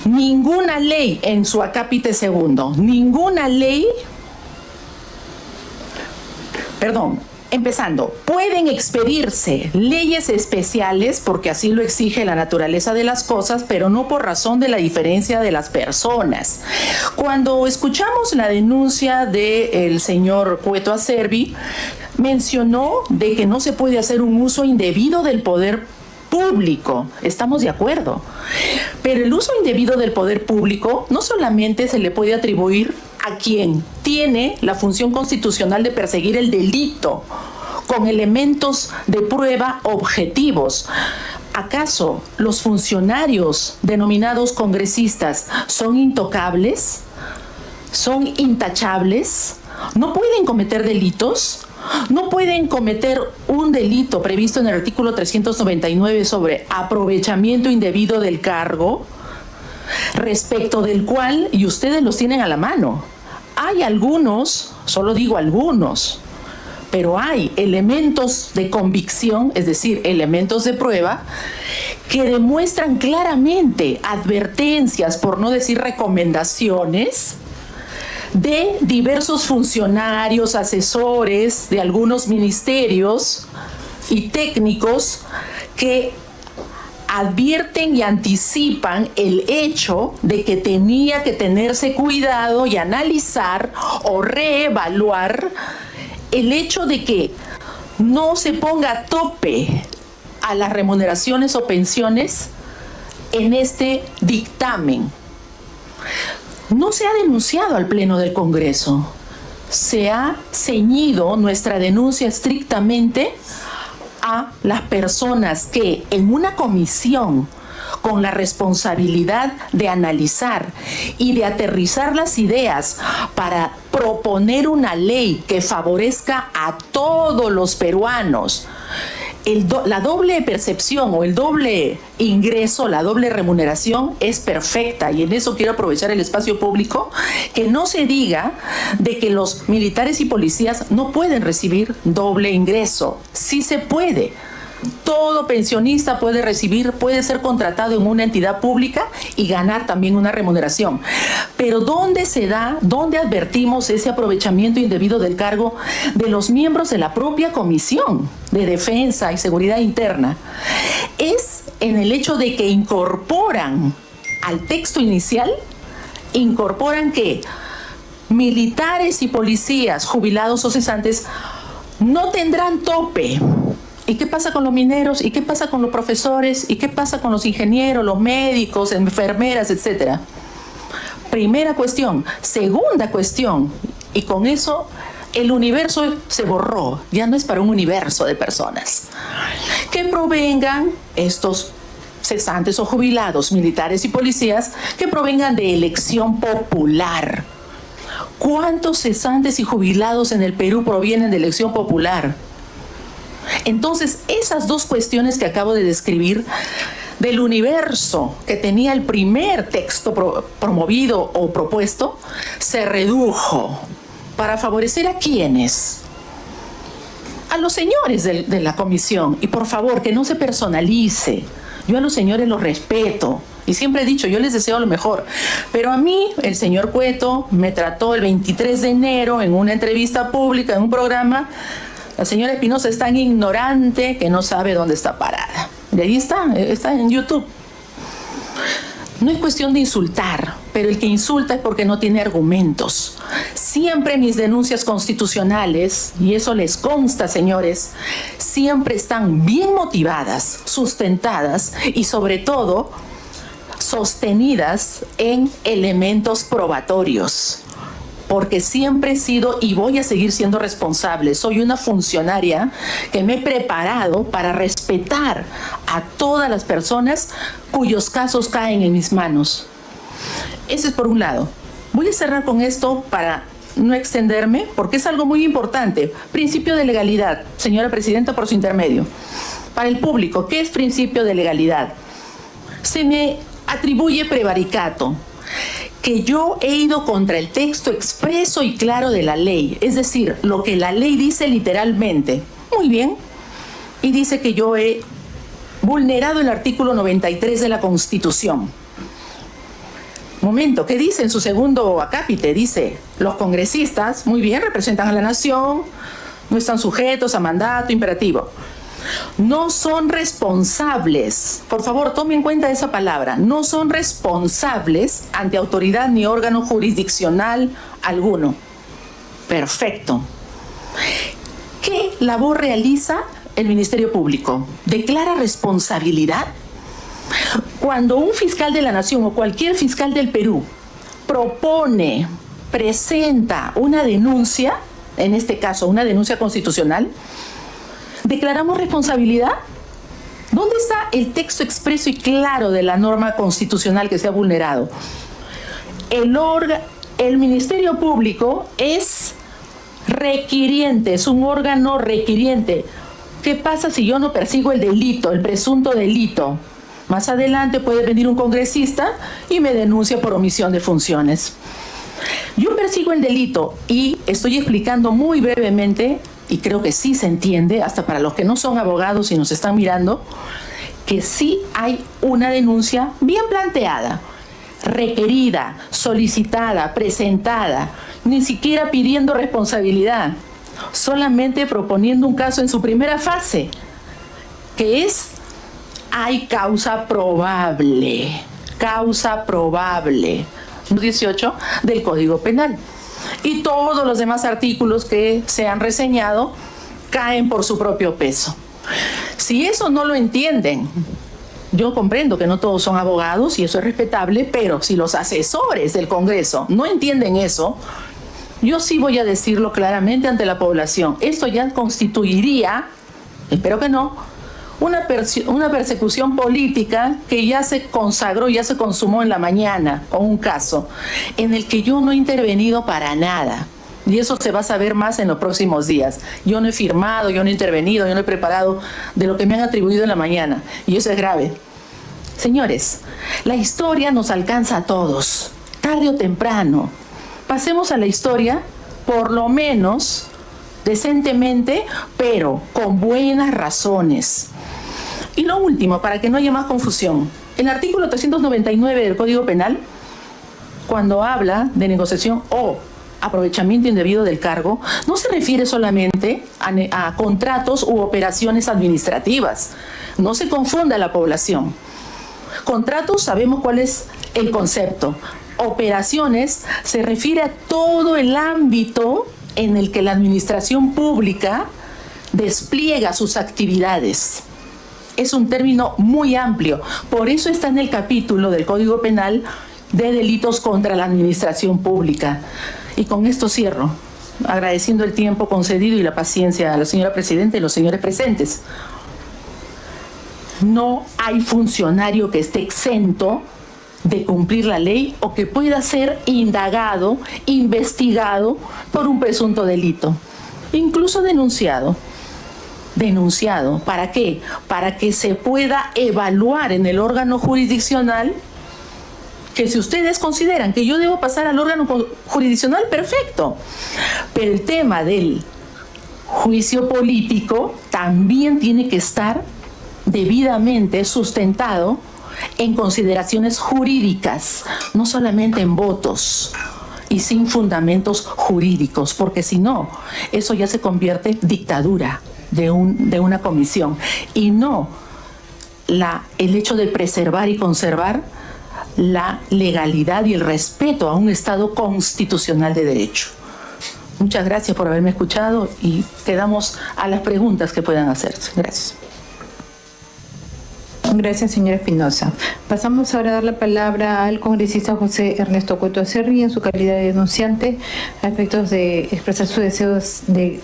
Ninguna ley, en su acápite segundo, ninguna ley, pueden expedirse leyes especiales porque así lo exige la naturaleza de las cosas, pero no por razón de la diferencia de las personas. Cuando escuchamos la denuncia del señor Cueto Acerbi, mencionó de que no se puede hacer un uso indebido del poder público. Estamos de acuerdo. Pero el uso indebido del poder público no solamente se le puede atribuir a quien tiene la función constitucional de perseguir el delito con elementos de prueba objetivos. ¿Acaso los funcionarios denominados congresistas son intocables? ¿Son intachables? ¿No pueden cometer delitos? ¿No pueden cometer un delito previsto en el artículo 399 sobre aprovechamiento indebido del cargo, respecto del cual, y ustedes los tienen a la mano, hay algunos, solo digo algunos, pero hay elementos de convicción, es decir, elementos de prueba, que demuestran claramente advertencias, por no decir recomendaciones, de diversos funcionarios, asesores de algunos ministerios y técnicos que advierten y anticipan el hecho de que tenía que tenerse cuidado y analizar o reevaluar el hecho de que no se ponga tope a las remuneraciones o pensiones en este dictamen. No se ha denunciado al Pleno del Congreso. Se ha ceñido nuestra denuncia estrictamente a las personas que en una comisión con la responsabilidad de analizar y de aterrizar las ideas para proponer una ley que favorezca a todos los peruanos, la doble percepción o el doble ingreso, la doble remuneración es perfecta, y en eso quiero aprovechar el espacio público, que no se diga de que los militares y policías no pueden recibir doble ingreso. Sí se puede. Todo pensionista puede recibir, puede ser contratado en una entidad pública y ganar también una remuneración. Pero ¿dónde se da, dónde advertimos ese aprovechamiento indebido del cargo de los miembros de la propia Comisión de Defensa y Seguridad Interna? Es en el hecho de que incorporan al texto inicial, incorporan que militares y policías jubilados o cesantes no tendrán tope. ¿Y qué pasa con los mineros? ¿Y qué pasa con los profesores? ¿Y qué pasa con los ingenieros, los médicos, enfermeras, etcétera? Primera cuestión. Segunda cuestión, y con eso el universo se borró, ya no es para un universo de personas. Que provengan estos cesantes o jubilados, militares y policías, que provengan de elección popular. ¿Cuántos cesantes y jubilados en el Perú provienen de elección popular? Entonces, esas dos cuestiones que acabo de describir del universo que tenía el primer texto promovido o propuesto, se redujo para favorecer a ¿quiénes? A los señores de la comisión. Y por favor, que no se personalice. Yo a los señores los respeto y siempre he dicho, yo les deseo lo mejor. Pero a mí, el señor Cueto me trató el 23 de enero en una entrevista pública, en un programa. La señora Espinosa es tan ignorante que no sabe dónde está parada. Y ahí está en YouTube. No es cuestión de insultar, pero el que insulta es porque no tiene argumentos. Siempre mis denuncias constitucionales, y eso les consta, señores, siempre están bien motivadas, sustentadas y sobre todo sostenidas en elementos probatorios. Porque siempre he sido y voy a seguir siendo responsable. Soy una funcionaria que me he preparado para respetar a todas las personas cuyos casos caen en mis manos. Ese es por un lado. Voy a cerrar con esto para no extenderme, porque es algo muy importante. Principio de legalidad, señora presidenta, por su intermedio. Para el público, ¿qué es principio de legalidad? Se me atribuye prevaricato, que yo he ido contra el texto expreso y claro de la ley, es decir, lo que la ley dice literalmente. Muy bien. Y dice que yo he vulnerado el artículo 93 de la Constitución. Momento, ¿qué dice en su segundo acápite? Dice, los congresistas, muy bien, representan a la nación, no están sujetos a mandato imperativo. No son responsables, por favor tome en cuenta esa palabra, no son responsables ante autoridad ni órgano jurisdiccional alguno. Perfecto. ¿Qué labor realiza el Ministerio Público? ¿Declara responsabilidad? Cuando un fiscal de la Nación o cualquier fiscal del Perú propone, presenta una denuncia, en este caso una denuncia constitucional, ¿declaramos responsabilidad? ¿Dónde está el texto expreso y claro de la norma constitucional que se ha vulnerado? El Ministerio Público es requiriente, es un órgano requiriente. ¿Qué pasa si yo no persigo el delito, el presunto delito? Más adelante puede venir un congresista y me denuncia por omisión de funciones. Yo persigo el delito y estoy explicando muy brevemente, y creo que sí se entiende, hasta para los que no son abogados y nos están mirando, que sí hay una denuncia bien planteada, requerida, solicitada, presentada, ni siquiera pidiendo responsabilidad, solamente proponiendo un caso en su primera fase, que es, hay causa probable, 18 del Código Penal. Y todos los demás artículos que se han reseñado caen por su propio peso. Si eso no lo entienden, yo comprendo que no todos son abogados y eso es respetable, pero si los asesores del Congreso no entienden eso, yo sí voy a decirlo claramente ante la población. Esto ya constituiría, espero que no, una persecución política que ya se consagró, ya se consumó en la mañana, o un caso en el que yo no he intervenido para nada. Y eso se va a saber más en los próximos días. Yo no he firmado, yo no he intervenido, yo no he preparado de lo que me han atribuido en la mañana. Y eso es grave. Señores, la historia nos alcanza a todos, tarde o temprano. Pasemos a la historia, por lo menos decentemente, pero con buenas razones. Y lo último, para que no haya más confusión, el artículo 399 del Código Penal, cuando habla de negociación o aprovechamiento indebido del cargo, no se refiere solamente a contratos u operaciones administrativas. No se confunda a la población. Contratos, sabemos cuál es el concepto. Operaciones se refiere a todo el ámbito en el que la administración pública despliega sus actividades. Es un término muy amplio, por eso está en el capítulo del Código Penal de delitos contra la administración pública. Y con esto cierro, agradeciendo el tiempo concedido y la paciencia a la señora presidenta y los señores presentes. No hay funcionario que esté exento de cumplir la ley o que pueda ser indagado, investigado por un presunto delito, incluso denunciado. Denunciado, ¿para qué? Para que se pueda evaluar en el órgano jurisdiccional, que si ustedes consideran que yo debo pasar al órgano jurisdiccional, perfecto. Pero el tema del juicio político también tiene que estar debidamente sustentado en consideraciones jurídicas, no solamente en votos y sin fundamentos jurídicos, porque si no, eso ya se convierte en dictadura de una comisión y no el hecho de preservar y conservar la legalidad y el respeto a un Estado constitucional de derecho. Muchas gracias por haberme escuchado y quedamos a las preguntas que puedan hacerse. Gracias. Gracias, señora Espinosa. Pasamos ahora a dar la palabra al congresista José Ernesto Cueto Acerbi en su calidad de denunciante a efectos de expresar sus deseos de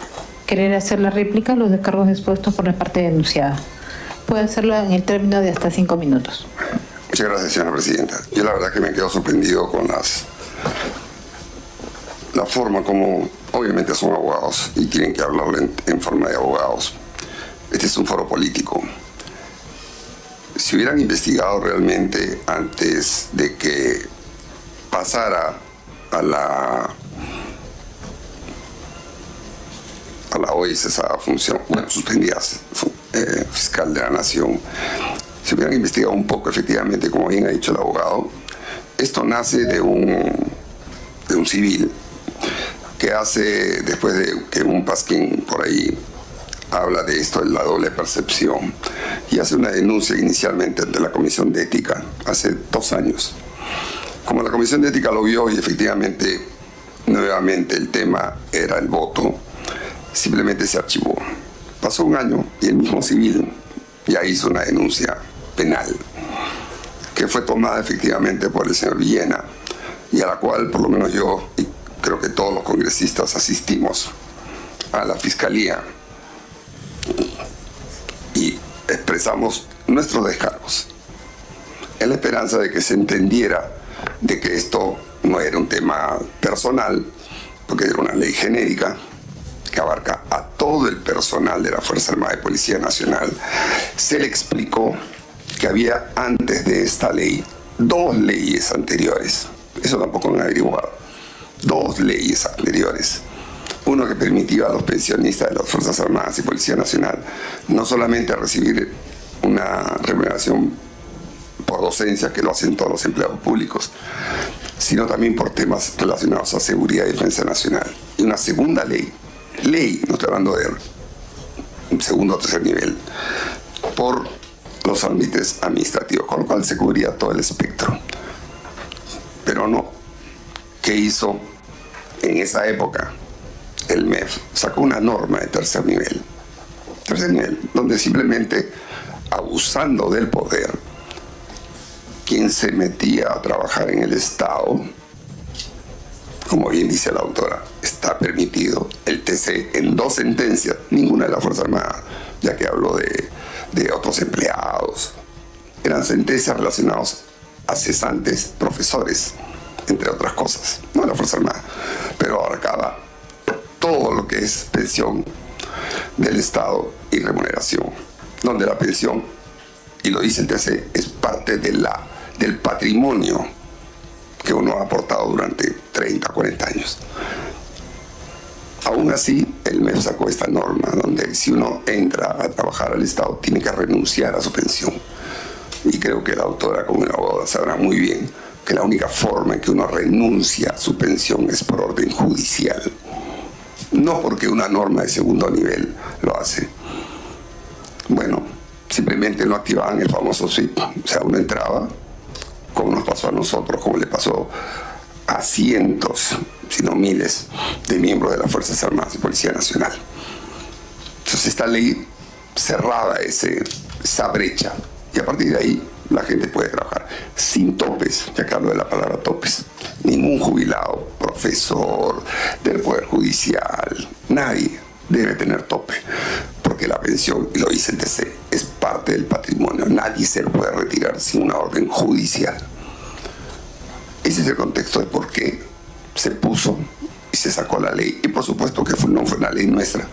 querer hacer la réplica a los descargos expuestos por la parte denunciada. Puede hacerlo en el término de hasta 5 minutos. Muchas gracias, señora presidenta. Yo la verdad que me quedo sorprendido con la forma como obviamente son abogados y tienen que hablarle en forma de abogados. Este es un foro político. Si hubieran investigado realmente antes de que pasara a la OIS esa función, bueno, suspendida fiscal de la Nación, si hubieran investigado un poco efectivamente, como bien ha dicho el abogado, esto nace de un civil que hace, después de que un pasquín por ahí habla de esto, de la doble percepción, y hace una denuncia inicialmente ante la Comisión de Ética hace 2 años. Como la Comisión de Ética lo vio y efectivamente nuevamente el tema era el voto, simplemente se archivó. Pasó 1 año y el mismo civil ya hizo una denuncia penal que fue tomada efectivamente por el señor Villena y a la cual por lo menos yo y creo que todos los congresistas asistimos a la Fiscalía y expresamos nuestros descargos en la esperanza de que se entendiera de que esto no era un tema personal, porque era una ley genérica que abarca a todo el personal de la Fuerza Armada y Policía Nacional. Se le explicó que había antes de esta ley 2 leyes anteriores, eso tampoco lo han averiguado, 2 leyes anteriores. Uno que permitía a los pensionistas de las Fuerzas Armadas y Policía Nacional no solamente recibir una remuneración por docencia, que lo hacen todos los empleados públicos, sino también por temas relacionados a seguridad y defensa nacional. Y una segunda ley, no estoy hablando de un segundo o tercer nivel, por los ámbitos administrativos, con lo cual se cubría todo el espectro. Pero no, ¿qué hizo en esa época? El MEF sacó una norma de tercer nivel, donde simplemente, abusando del poder, quien se metía a trabajar en el Estado, como bien dice la autora, está permitido el TC en 2 sentencias, ninguna de la Fuerza Armada, ya que habló de otros empleados. Eran sentencias relacionadas a cesantes, profesores, entre otras cosas, no de la Fuerza Armada, pero abarcaba todo lo que es pensión del Estado y remuneración, donde la pensión, y lo dice el TC, es parte del patrimonio que uno ha aportado durante 30, 40 años. Aún así, el MEF sacó esta norma donde si uno entra a trabajar al Estado tiene que renunciar a su pensión. Y creo que la autora, como una abogada, sabrá muy bien que la única forma en que uno renuncia a su pensión es por orden judicial. No porque una norma de segundo nivel lo hace. Bueno, simplemente no activaban el famoso SWIP. O sea, uno entraba, como nos pasó a nosotros, como le pasó a cientos, si no miles, de miembros de las Fuerzas Armadas y Policía Nacional. Entonces esta ley cerraba esa brecha y a partir de ahí la gente puede trabajar sin topes, ya que hablo de la palabra topes. Ningún jubilado, profesor del Poder Judicial, nadie debe tener tope, porque la pensión, y lo dice el TC, es parte del patrimonio. Nadie se lo puede retirar sin una orden judicial. Ese es el contexto de por qué se puso y se sacó la ley. Y por supuesto que no fue una ley nuestra,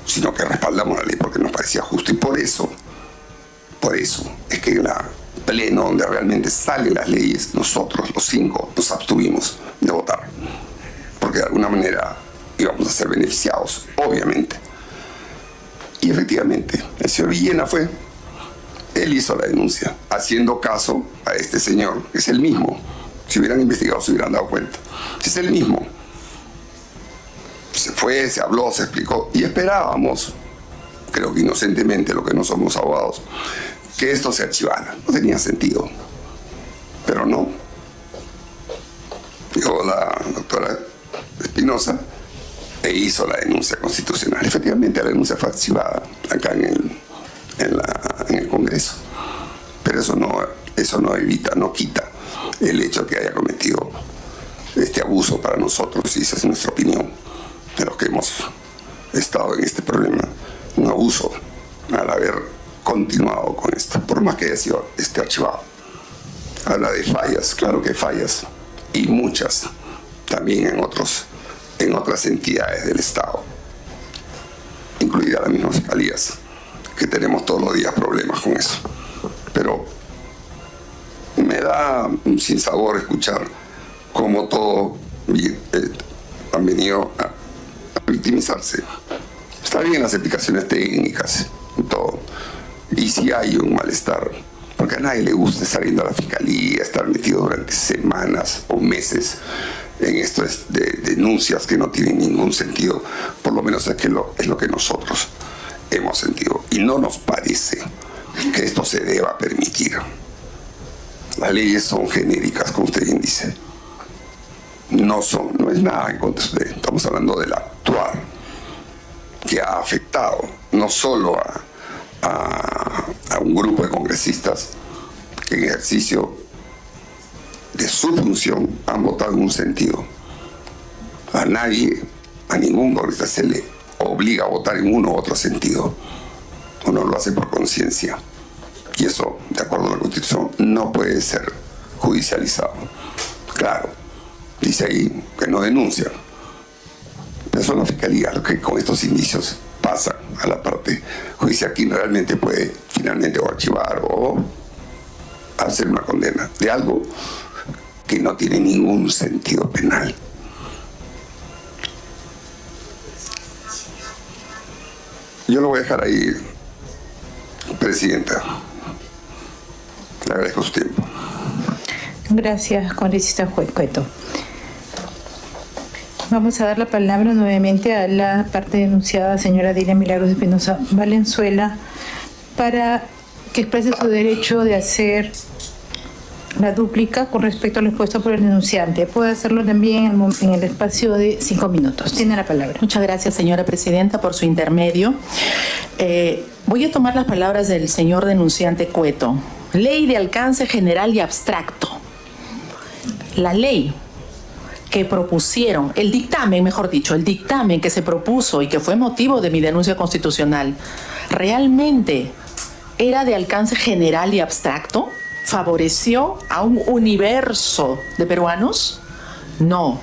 sino que respaldamos la ley porque nos parecía justo. Y por eso es que en la pleno donde realmente salen las leyes, nosotros, los 5, nos abstuvimos de votar. Porque de alguna manera íbamos a ser beneficiados, obviamente. Y efectivamente, el señor Villena él hizo la denuncia, haciendo caso a este señor, que es el mismo. Si hubieran investigado, se hubieran dado cuenta. Es el mismo. Se fue, se habló, se explicó, y esperábamos, creo que inocentemente, lo que no somos abogados, que esto se archivara. No tenía sentido. Pero no. Llegó la doctora Espinosa e hizo la denuncia constitucional. Efectivamente, la denuncia fue archivada acá en el Congreso. Pero eso no evita, no quita el hecho de que haya cometido este abuso para nosotros, y esa es nuestra opinión de los que hemos estado en este problema. Un abuso al haber continuado con esto, por más que haya sido archivado. Habla de fallas, claro que hay fallas, y muchas también en otras entidades del Estado, incluidas las mismas fiscalías, que tenemos todos los días problemas con eso. Pero me da un sinsabor escuchar cómo todos han venido a victimizarse. Está bien las explicaciones técnicas y todo, y si hay un malestar, porque a nadie le gusta estar yendo a la fiscalía, estar metido durante semanas o meses en esto de denuncias que no tienen ningún sentido. Por lo menos es lo que nosotros hemos sentido, y no nos parece que esto se deba permitir. Las leyes son genéricas, como usted bien dice. No es nada en contra de usted. Estamos hablando del actuar, que ha afectado no solo a un grupo de congresistas que en ejercicio de su función han votado en un sentido. A nadie, a ningún congresista se le obliga a votar en uno u otro sentido. Uno lo hace por conciencia. Y eso, de acuerdo a la Constitución, no puede ser judicializado. Claro, dice ahí que no denuncia. Pero son la fiscalía los que con estos indicios pasan a la parte judicial, quien realmente puede finalmente o archivar o hacer una condena de algo que no tiene ningún sentido penal. Yo lo voy a dejar ahí, Presidenta. Le agradezco su tiempo. Gracias, congresista Cueto. Vamos a dar la palabra nuevamente a la parte denunciada, señora Dilia Milagros Espinosa Valenzuela, para que exprese su derecho de hacer la dúplica con respecto a lo expuesto por el denunciante. Puede hacerlo también en el espacio de 5 minutos. Tiene la palabra. Muchas gracias, señora presidenta, por su intermedio. Voy a tomar las palabras del señor denunciante Cueto. Ley de alcance general y abstracto. La ley que propusieron, el dictamen, mejor dicho, el dictamen que se propuso y que fue motivo de mi denuncia constitucional, ¿realmente era de alcance general y abstracto? ¿Favoreció a un universo de peruanos? No.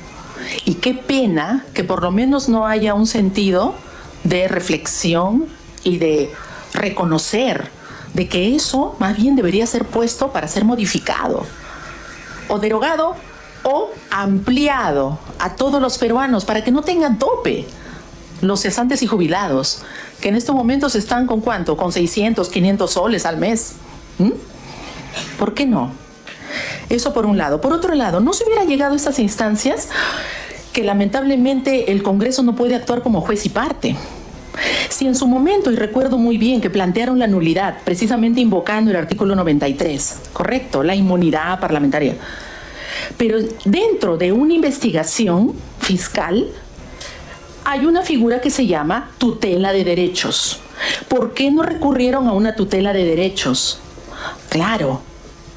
Y qué pena que por lo menos no haya un sentido de reflexión y de reconocer de que eso más bien debería ser puesto para ser modificado o derogado o ampliado a todos los peruanos para que no tengan tope los cesantes y jubilados, que en estos momentos están con ¿cuánto? Con 600, 500 soles al mes. ¿Por qué no? Eso por un lado. Por otro lado, no se hubiera llegado a estas instancias que lamentablemente el Congreso no puede actuar como juez y parte. Si en su momento, y recuerdo muy bien que plantearon la nulidad, precisamente invocando el artículo 93, correcto, la inmunidad parlamentaria, pero dentro de una investigación fiscal hay una figura que se llama tutela de derechos. ¿Por qué no recurrieron a una tutela de derechos? Claro,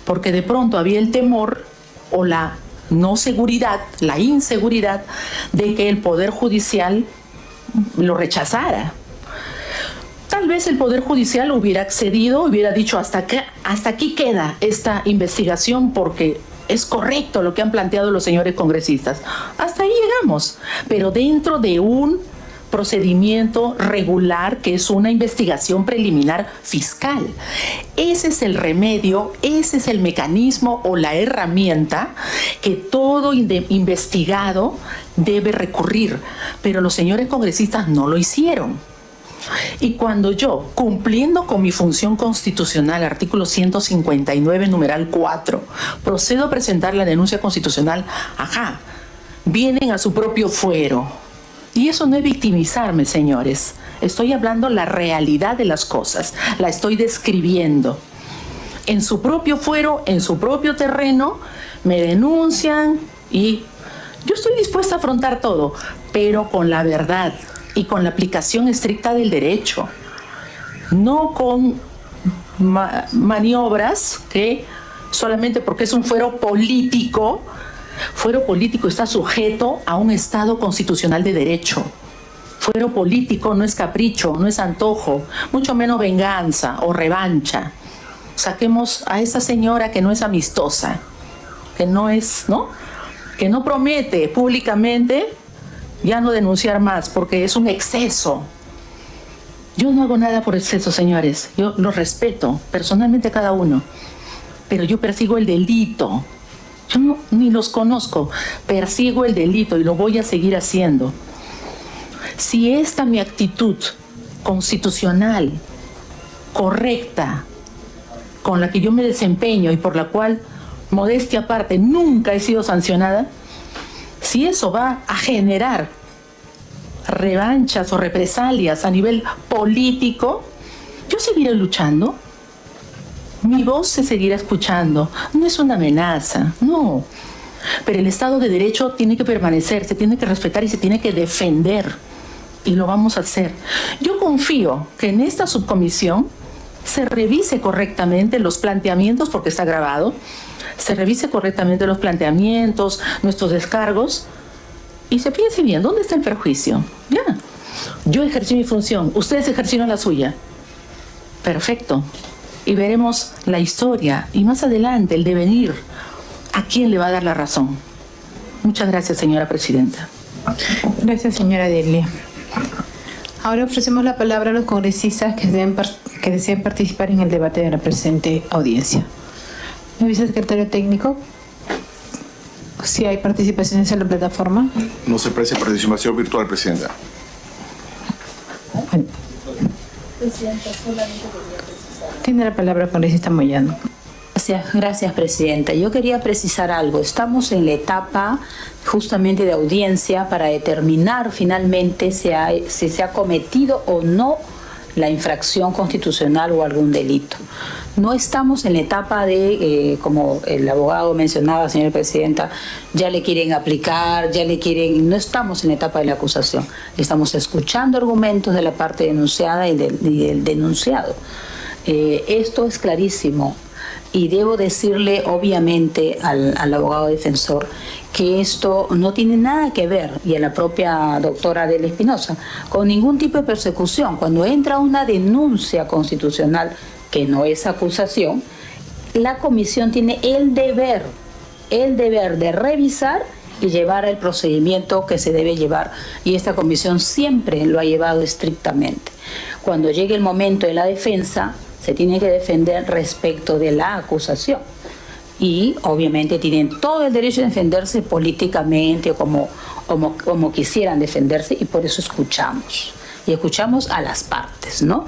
porque de pronto había el temor o la no seguridad, la inseguridad de que el Poder Judicial lo rechazara. Tal vez el Poder Judicial hubiera accedido, hubiera dicho hasta aquí queda esta investigación porque es correcto lo que han planteado los señores congresistas. Hasta ahí llegamos, pero dentro de un procedimiento regular que es una investigación preliminar fiscal. Ese es el remedio, ese es el mecanismo o la herramienta que todo investigado debe recurrir, pero los señores congresistas no lo hicieron. Y cuando yo, cumpliendo con mi función constitucional, artículo 159, numeral 4, procedo a presentar la denuncia constitucional, vienen a su propio fuero. Y eso no es victimizarme, señores. Estoy hablando la realidad de las cosas, la estoy describiendo. en su propio fuero, en su propio terreno, me denuncian y yo estoy dispuesta a afrontar todo, pero con la verdad y con la aplicación estricta del derecho, no con maniobras que solamente porque es un fuero político está sujeto a un Estado constitucional de derecho. Fuero político no es capricho, no es antojo, mucho menos venganza o revancha. Saquemos a esa señora que no es amistosa, que no promete públicamente ya no denunciar más porque es un exceso. Yo no hago nada por exceso, señores. Yo los respeto personalmente a cada uno, pero yo persigo el delito. Yo ni los conozco, persigo el delito y lo voy a seguir haciendo. Si esta mi actitud constitucional, correcta, con la que yo me desempeño y por la cual, modestia aparte, nunca he sido sancionada, si eso va a generar revanchas o represalias a nivel político, yo seguiré luchando. Mi voz se seguirá escuchando. No es una amenaza, no. Pero el Estado de Derecho tiene que permanecer, se tiene que respetar y se tiene que defender. Y lo vamos a hacer. Yo confío que en esta subcomisión se revise correctamente los planteamientos, porque está grabado, se revise correctamente los planteamientos, nuestros descargos, y se piense bien, ¿dónde está el perjuicio? Ya, yo ejercí mi función, ustedes ejercieron la suya. Perfecto. Y veremos la historia y más adelante el devenir, a quién le va a dar la razón. Muchas gracias, señora presidenta. Gracias, señora Delia. Ahora ofrecemos la palabra a los congresistas que deseen participar en el debate de la presente audiencia. ¿El vicesecretario técnico? Si hay participaciones en la plataforma. No se aprecia participación virtual, presidenta. Bueno. Tiene la palabra el congresista Moyano. Gracias, presidenta. Yo quería precisar algo. Estamos en la etapa justamente de audiencia para determinar finalmente si se ha cometido o no la infracción constitucional o algún delito. No estamos en la etapa de, como el abogado mencionaba, señora presidenta, ya le quieren aplicar, no estamos en la etapa de la acusación. Estamos escuchando argumentos de la parte denunciada y del denunciado. Esto es clarísimo. Y debo decirle, obviamente, al abogado defensor que esto no tiene nada que ver, y a la propia doctora Delia Espinosa, con ningún tipo de persecución. Cuando entra una denuncia constitucional que no es acusación, la comisión tiene el deber de revisar y llevar el procedimiento que se debe llevar. Y esta comisión siempre lo ha llevado estrictamente. Cuando llegue el momento de la defensa, se tiene que defender respecto de la acusación. Y obviamente tienen todo el derecho de defenderse políticamente o como quisieran defenderse, y por eso escuchamos. Y escuchamos a las partes, ¿no?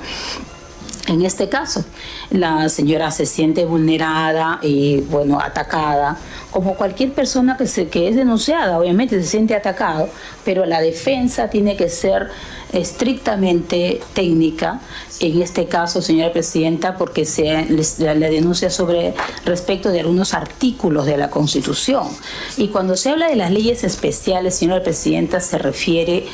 En este caso, la señora se siente vulnerada y, atacada, como cualquier persona que es denunciada, obviamente se siente atacado, pero la defensa tiene que ser estrictamente técnica. En este caso, señora presidenta, porque la denuncia respecto de algunos artículos de la Constitución. Y cuando se habla de las leyes especiales, señora presidenta, se refiere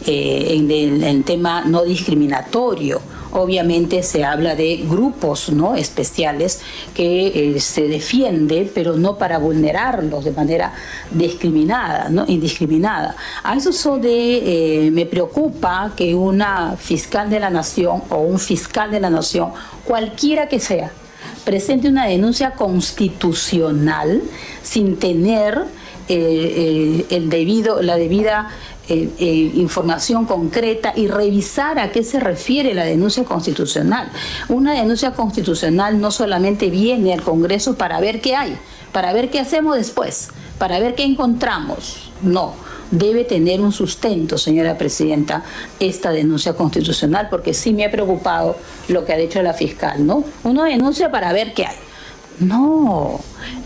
en el tema no discriminatorio. Obviamente se habla de grupos no especiales que se defiende, pero no para vulnerarlos de manera discriminada, ¿no? Indiscriminada. A eso me preocupa que una fiscal de la nación o un fiscal de la nación, cualquiera que sea, presente una denuncia constitucional sin tener la debida información concreta y revisar a qué se refiere la denuncia constitucional. Una denuncia constitucional no solamente viene al Congreso para ver qué hay, para ver qué hacemos después, para ver qué encontramos. No, debe tener un sustento, señora presidenta, esta denuncia constitucional, porque sí me ha preocupado lo que ha dicho la fiscal, ¿no? Uno denuncia para ver qué hay. No,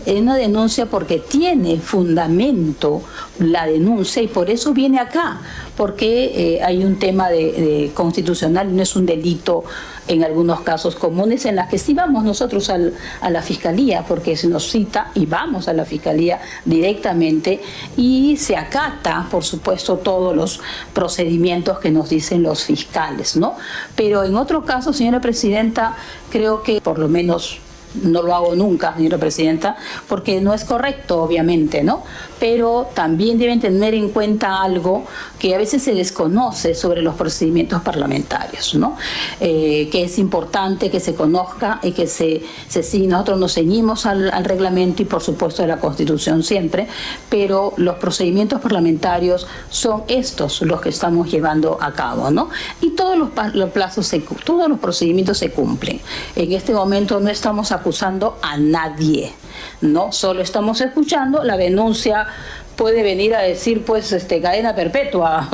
es una denuncia porque tiene fundamento la denuncia y por eso viene acá, porque hay un tema de constitucional, no es un delito en algunos casos comunes en las que sí vamos nosotros a la Fiscalía, porque se nos cita y vamos a la Fiscalía directamente y se acata, por supuesto, todos los procedimientos que nos dicen los fiscales, ¿no? Pero en otro caso, señora Presidenta, creo que por lo menos no lo hago nunca, señora Presidenta, porque no es correcto, obviamente, ¿no? Pero también deben tener en cuenta algo que a veces se desconoce sobre los procedimientos parlamentarios, ¿no? Que es importante que se conozca y que se siga. Nosotros nos ceñimos al reglamento y, por supuesto, a la Constitución siempre, pero los procedimientos parlamentarios son estos los que estamos llevando a cabo, ¿no? Y todos los plazos, todos los procedimientos se cumplen. En este momento no estamos acusando a nadie, ¿no? Solo estamos escuchando la denuncia. Puede venir a decir, pues, cadena perpetua,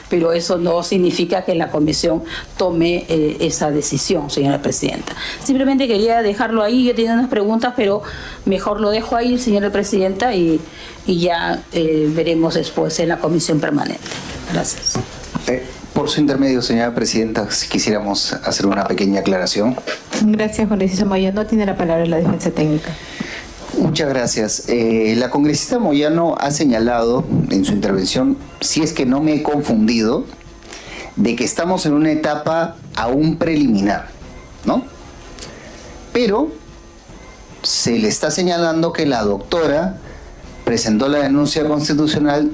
pero eso no significa que la comisión tome esa decisión, señora Presidenta. Simplemente quería dejarlo ahí. Yo tenía unas preguntas, pero mejor lo dejo ahí, señora Presidenta, y ya veremos después en la comisión permanente. Gracias. Por su intermedio, señora Presidenta, si quisiéramos hacer una pequeña aclaración. Gracias, congresista Moyano. Tiene la palabra la defensa técnica. Muchas gracias. La congresista Moyano ha señalado en su intervención, si es que no me he confundido, de que estamos en una etapa aún preliminar, ¿no? Pero se le está señalando que la doctora presentó la denuncia constitucional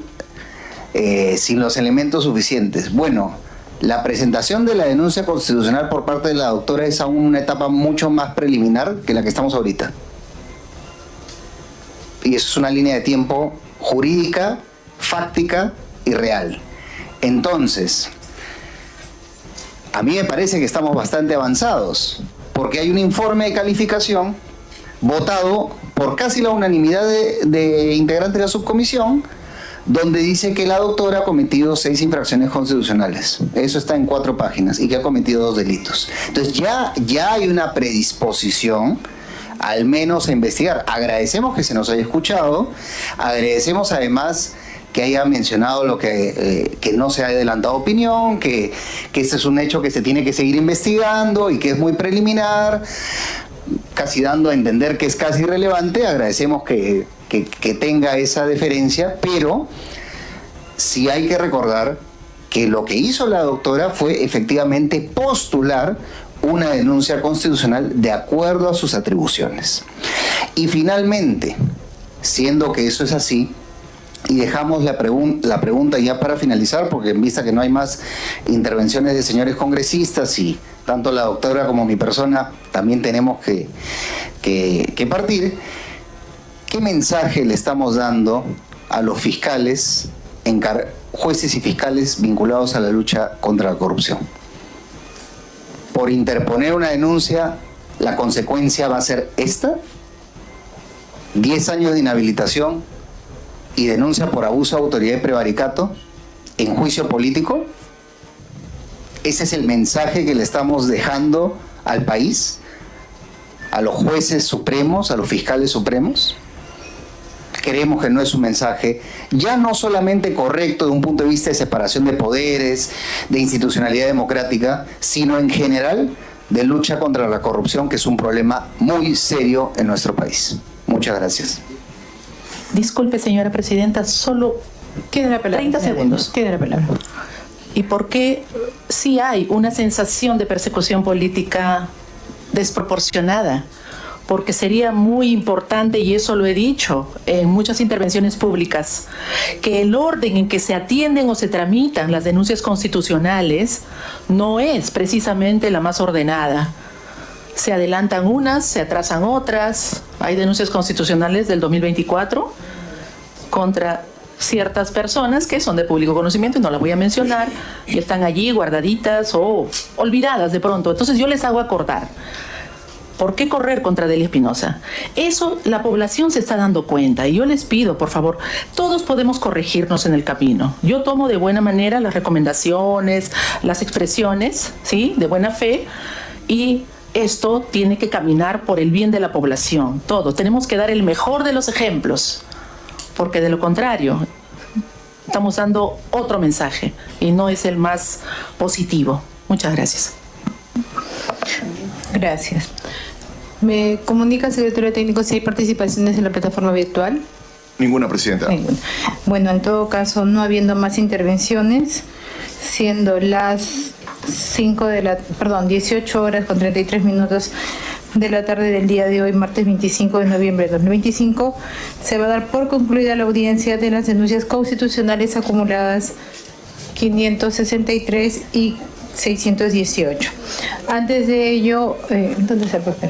sin los elementos suficientes. Bueno, la presentación de la denuncia constitucional por parte de la doctora es aún una etapa mucho más preliminar que la que estamos ahorita. Y eso es una línea de tiempo jurídica, fáctica y real. Entonces, a mí me parece que estamos bastante avanzados, porque hay un informe de calificación votado por casi la unanimidad de integrantes de la subcomisión, donde dice que la doctora ha cometido 6 infracciones constitucionales. Eso está en 4 páginas, y que ha cometido 2 delitos. Entonces ya hay una predisposición al menos a investigar. Agradecemos que se nos haya escuchado, agradecemos además que haya mencionado lo que no se ha adelantado opinión, que este es un hecho que se tiene que seguir investigando y que es muy preliminar, casi dando a entender que es casi irrelevante. Agradecemos que tenga esa deferencia, pero sí hay que recordar que lo que hizo la doctora fue efectivamente postular una denuncia constitucional de acuerdo a sus atribuciones. Y finalmente, siendo que eso es así, y dejamos la pregunta ya para finalizar, porque en vista que no hay más intervenciones de señores congresistas y tanto la doctora como mi persona también tenemos que partir, ¿qué mensaje le estamos dando a los fiscales, jueces y fiscales vinculados a la lucha contra la corrupción? Por interponer una denuncia, la consecuencia va a ser esta: 10 años de inhabilitación y denuncia por abuso de autoridad y prevaricato en juicio político. Ese es el mensaje que le estamos dejando al país, a los jueces supremos, a los fiscales supremos. Creemos que no es un mensaje ya no solamente correcto de un punto de vista de separación de poderes, de institucionalidad democrática, sino en general de lucha contra la corrupción, que es un problema muy serio en nuestro país. Muchas gracias. Disculpe, señora Presidenta, solo queda la palabra. 30 segundos. Queda la palabra. ¿Y por qué sí hay una sensación de persecución política desproporcionada? Porque sería muy importante, y eso lo he dicho en muchas intervenciones públicas, que el orden en que se atienden o se tramitan las denuncias constitucionales no es precisamente la más ordenada. Se adelantan unas, se atrasan otras. Hay denuncias constitucionales del 2024 contra ciertas personas que son de público conocimiento y no las voy a mencionar, y están allí guardaditas o olvidadas de pronto. Entonces yo les hago acordar. ¿Por qué correr contra Delia Espinosa? Eso la población se está dando cuenta, y yo les pido, por favor, todos podemos corregirnos en el camino. Yo tomo de buena manera las recomendaciones, las expresiones, ¿sí?, de buena fe, y esto tiene que caminar por el bien de la población. Todos tenemos que dar el mejor de los ejemplos, porque de lo contrario, estamos dando otro mensaje y no es el más positivo. Muchas gracias. Gracias. ¿Me comunica, secretario técnico, si hay participaciones en la plataforma virtual? Ninguna, presidenta. Ninguna. Bueno, en todo caso, no habiendo más intervenciones, siendo las 18 horas con 33 minutos de la tarde del día de hoy, martes 25 de noviembre de 2025, se va a dar por concluida la audiencia de las denuncias constitucionales acumuladas 563 y 618. Antes de ello, ¿dónde está el papel?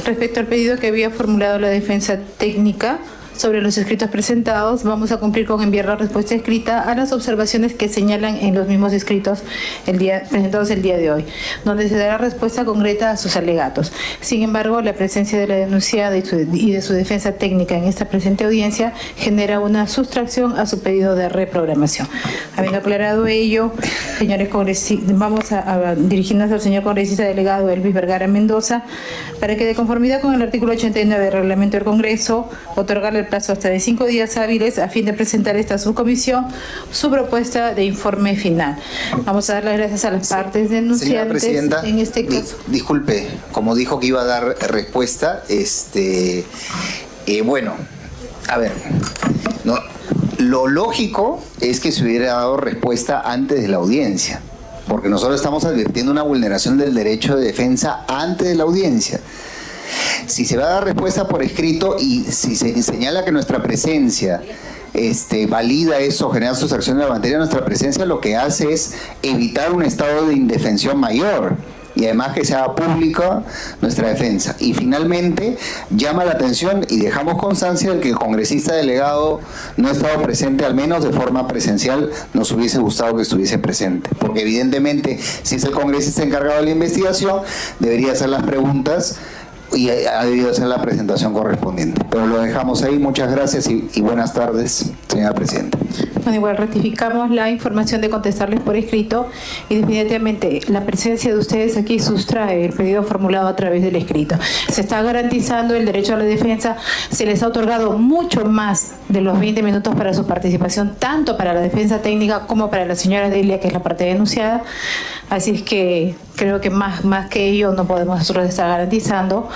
Respecto al pedido que había formulado la defensa técnica sobre los escritos presentados, vamos a cumplir con enviar la respuesta escrita a las observaciones que señalan en los mismos escritos presentados el día de hoy, donde se dará respuesta concreta a sus alegatos. Sin embargo, la presencia de la denunciada y de su defensa técnica en esta presente audiencia genera una sustracción a su pedido de reprogramación. Habiendo aclarado ello, señores congresistas, vamos a dirigirnos al señor congresista delegado Elvis Vergara Mendoza para que, de conformidad con el artículo 89 del reglamento del Congreso, otorgarle el plazo hasta de 5 días hábiles a fin de presentar esta subcomisión su propuesta de informe final. Vamos a dar las gracias a las partes denunciantes. Señora presidenta, en este caso. Disculpe, como dijo que iba a dar respuesta, bueno, a ver, no, lo lógico es que se hubiera dado respuesta antes de la audiencia, porque nosotros estamos advirtiendo una vulneración del derecho de defensa antes de la audiencia. Si se va a dar respuesta por escrito y si se señala que nuestra presencia valida eso, genera sustracción de la materia, nuestra presencia lo que hace es evitar un estado de indefensión mayor y además que sea pública nuestra defensa. Y finalmente llama la atención y dejamos constancia de que el congresista delegado no ha estado presente, al menos de forma presencial. Nos hubiese gustado que estuviese presente, porque evidentemente si es el congresista encargado de la investigación debería hacer las preguntas y ha debido hacer la presentación correspondiente. Pero lo dejamos ahí. Muchas gracias y buenas tardes, señora presidenta. Bueno, igual ratificamos la información de contestarles por escrito y definitivamente la presencia de ustedes aquí sustrae el pedido formulado a través del escrito. Se está garantizando el derecho a la defensa, se les ha otorgado mucho más de los 20 minutos para su participación, tanto para la defensa técnica como para la señora Delia, que es la parte denunciada. Así es que creo que más que ello no podemos nosotros estar garantizando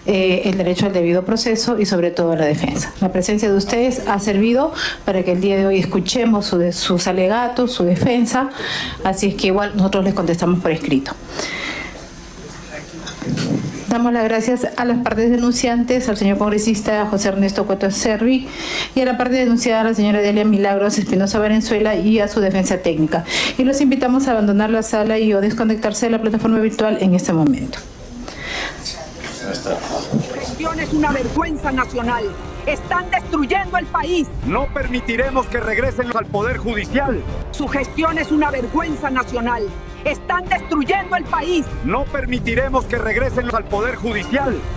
el derecho al debido proceso y sobre todo a la defensa. La presencia de ustedes ha servido para que el día de hoy escuchemos sus alegatos, su defensa, así es que igual nosotros les contestamos por escrito. Damos las gracias a las partes denunciantes, al señor congresista José Ernesto Cueto Servi y a la parte denunciada, a la señora Delia Milagros Espinosa Valenzuela y a su defensa técnica. Y los invitamos a abandonar la sala y o desconectarse de la plataforma virtual en este momento. Su gestión es una vergüenza nacional. Están destruyendo el país. No permitiremos que regresen al Poder Judicial. Su gestión es una vergüenza nacional. Están destruyendo el país. No permitiremos que regresen al Poder Judicial.